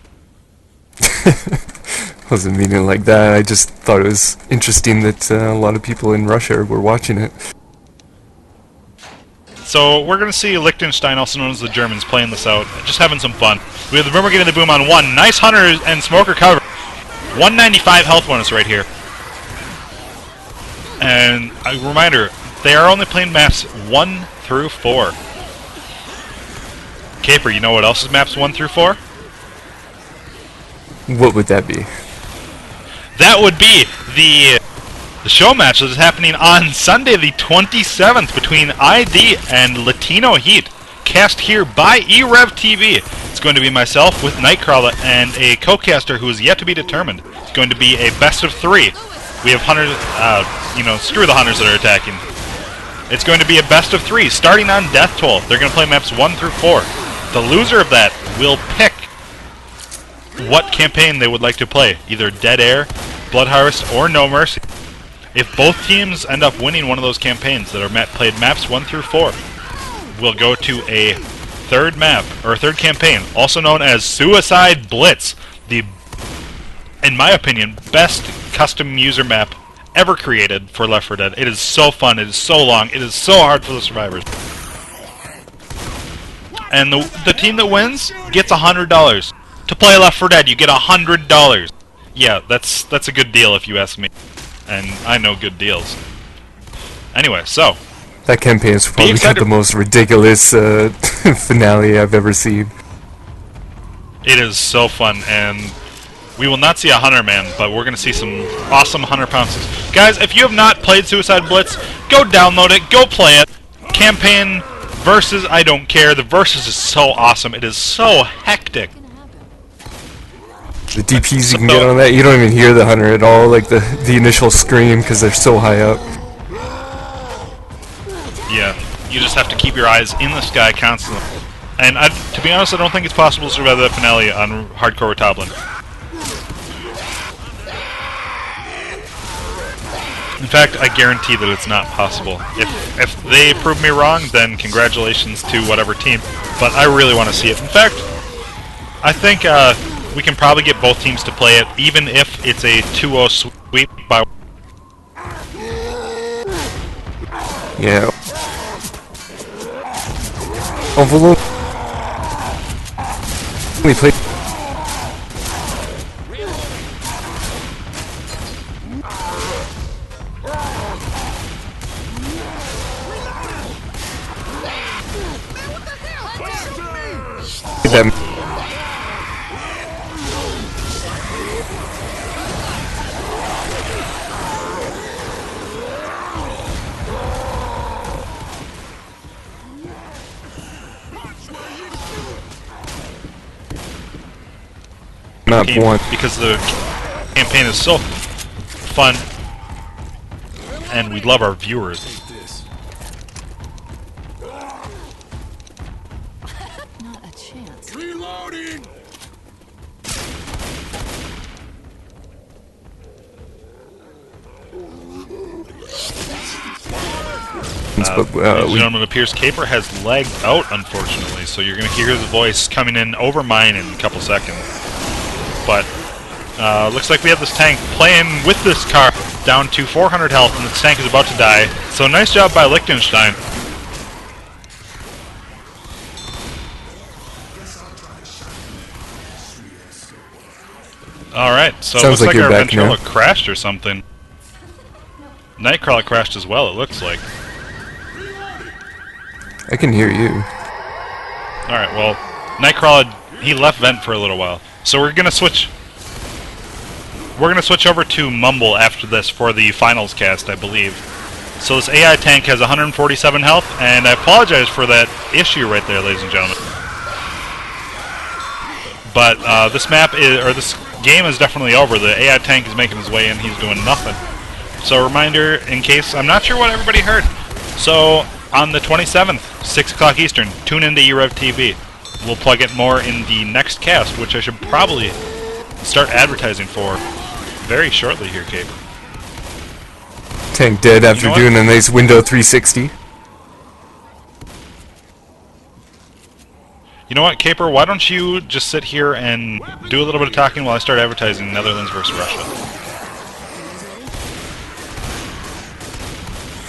Wasn't meaning like that, I just thought it was interesting that a lot of people in Russia were watching it. So we're going to see Liechtenstein, also known as the Germans, playing this out, just having some fun. We have the Boomer getting the boom on 1. Nice Hunter and Smoker cover. 195 health bonus right here. And a reminder, they are only playing maps 1 through 4. Caper, you know what else is maps 1 through 4? What would that be? That would be the show match that is happening on Sunday the 27th between ID and Latino Heat, cast here by eRev TV. It's going to be myself with Nightcrawler and a co-caster who is yet to be determined. It's going to be a best of 3. We have hunters, screw the hunters that are attacking. It's going to be a best of 3, starting on Death Toll. They're going to play maps 1 through 4. The loser of that will pick what campaign they would like to play, either Dead Air, Blood Harvest, or No Mercy. If both teams end up winning one of those campaigns that are played maps 1 through 4, we'll go to a third map, or third campaign, also known as Suicide Blitz, the, in my opinion, best custom user map ever created for Left 4 Dead. It is so fun, it is so long, it is so hard for the survivors. And the team that wins gets $100. To play Left 4 Dead, you get $100. Yeah, that's a good deal if you ask me. And I know good deals. Anyway, so that campaign is probably got the most ridiculous finale I've ever seen. It is so fun, and we will not see a Hunter Man, but we're going to see some awesome Hunter pounces. Guys, if you have not played Suicide Blitz, go download it, go play it. Campaign versus, I don't care. The versus is so awesome. It is so hectic. The DPs you can get on that, you don't even hear the hunter at all, like the initial scream, because they're so high up. Yeah, you just have to keep your eyes in the sky constantly. And to be honest, I don't think it's possible to survive that finale on Hardcore Toblin. In fact, I guarantee that it's not possible. If they prove me wrong, then congratulations to whatever team. But I really want to see it. In fact, I think we can probably get both teams to play it, even if it's a 2-0 sweep by... Yeah. Envelope. We play... them. Not one. Because the campaign is so fun, and we love our viewers. Not a chance. Reloading! Ladies and gentlemen, it appears Caper has lagged out, unfortunately, so you're going to hear his voice coming in over mine in a couple seconds. But looks like we have this tank playing with this car down to 400 health, and this tank is about to die. So nice job by Liechtenstein. Alright, so it looks like our ventrilo crashed or something. Nightcrawler crashed as well, it looks like. I can hear you. Alright, well, Nightcrawler, he left vent for a little while. So we're gonna switch over to Mumble after this for the finals cast, I believe. So this AI tank has 147 health, and I apologize for that issue right there, ladies and gentlemen. But this map is, or this game is definitely over. The AI tank is making his way in, he's doing nothing. So reminder, in case, I'm not sure what everybody heard. So on the 27th, 6 o'clock Eastern, tune into eRev TV. we'll plug it more in the next cast, which I should probably start advertising for very shortly here, Cape. Tank dead after doing a nice window 360. You know what, Caper? Why don't you just sit here and do a little bit of talking while I start advertising Netherlands versus Russia?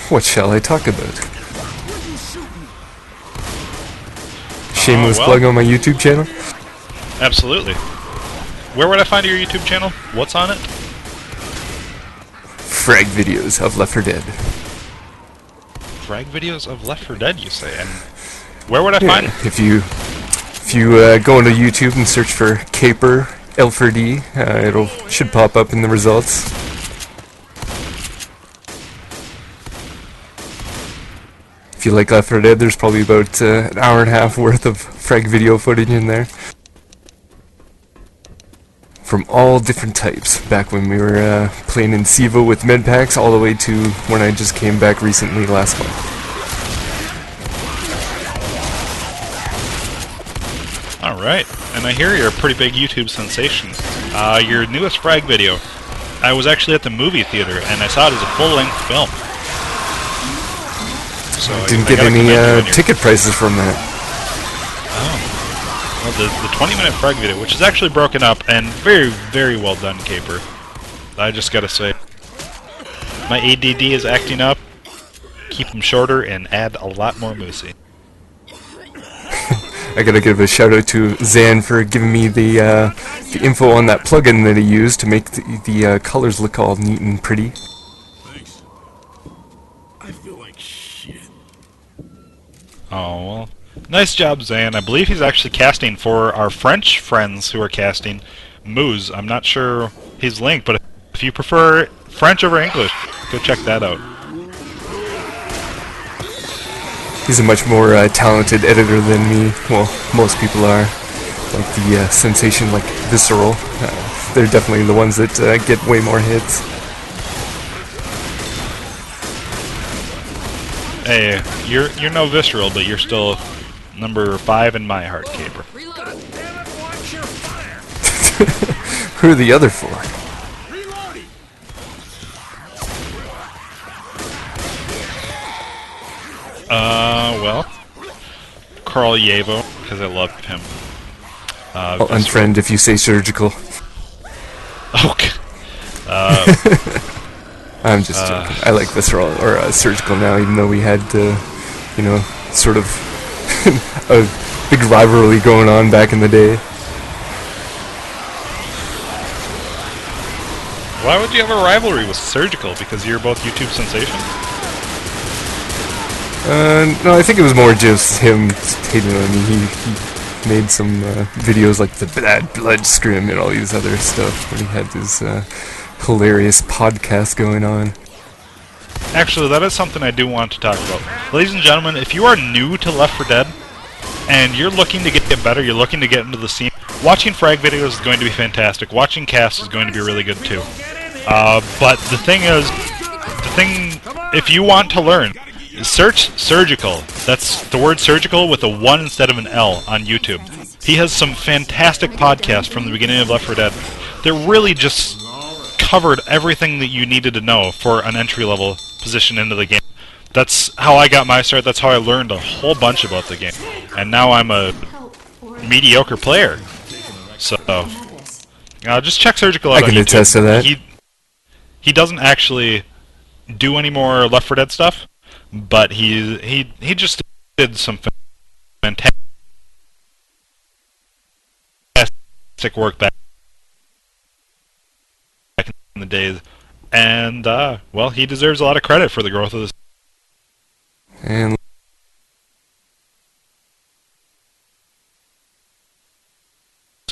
What shall I talk about? Shameless plug on my YouTube channel? Absolutely. Where would I find your YouTube channel? What's on it? Frag videos of Left 4 Dead. Frag videos of Left 4 Dead, you say? And where would I find it? If you go into YouTube and search for Caper L4D, it'll should pop up in the results. If you like Left 4 Dead, there's probably about an hour and a half worth of frag video footage in there. From all different types, back when we were playing in Sivo with medpacks, all the way to when I just came back recently last month. Alright, and I hear you're a pretty big YouTube sensation. Your newest frag video, I was actually at the movie theater, and I saw it as a full-length film. So didn't get any ticket prices from that. Oh. Well, the 20-minute frag video, which is actually broken up, and very, very well done, Caper. I just gotta say. My ADD is acting up. Keep them shorter and add a lot more Moosey. I gotta give a shout out to Zan for giving me the info on that plugin that he used to make the colors look all neat and pretty. Thanks. I feel like shit. Oh, well. Nice job, Zan. I believe he's actually casting for our French friends who are casting Moosey. I'm not sure his link, but if you prefer French over English, go check that out. He's a much more talented editor than me. Well, most people are. Like the sensation, like Visceral. They're definitely the ones that get way more hits. Hey, you're no Visceral, but you're still number 5 in my heart, Caper. God damn it, watch your fire! Who are the other 4? Reloading! Well, Carl Yavo, because I love him. I'll unfriend if you say surgical. Okay. I'm just joking. I like Visceral, or surgical now, even though we had, you know, sort of a big rivalry going on back in the day. Why would you have a rivalry with Surgical? Because you're both YouTube sensations? No, I think it was more just him hating on me. He made some videos like the Blood Scrim and all these other stuff when he had this hilarious podcast going on. Actually, that is something I do want to talk about. Ladies and gentlemen, if you are new to Left 4 Dead, and you're looking to get better, you're looking to get into the scene, watching frag videos is going to be fantastic. Watching casts is going to be really good too. But the thing is, if you want to learn, search Surgical. That's the word surgical with a 1 instead of an L on YouTube. He has some fantastic podcasts from the beginning of Left 4 Dead. They're really just covered everything that you needed to know for an entry-level position into the game. That's how I got my start. That's how I learned a whole bunch about the game. And now I'm a mediocre player. So, just check Surgical out on YouTube. I can attest to that. He doesn't actually do any more Left 4 Dead stuff, but he just did some fantastic work back in the days. And, well, he deserves a lot of credit for the growth of this. And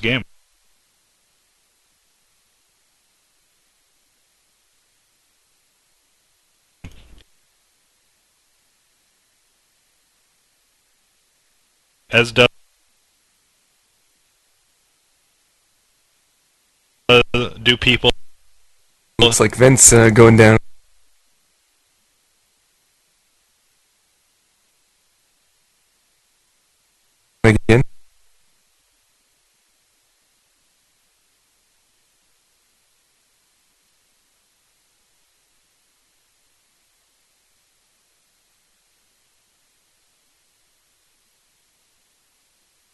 Game. As do people. looks like vents going down.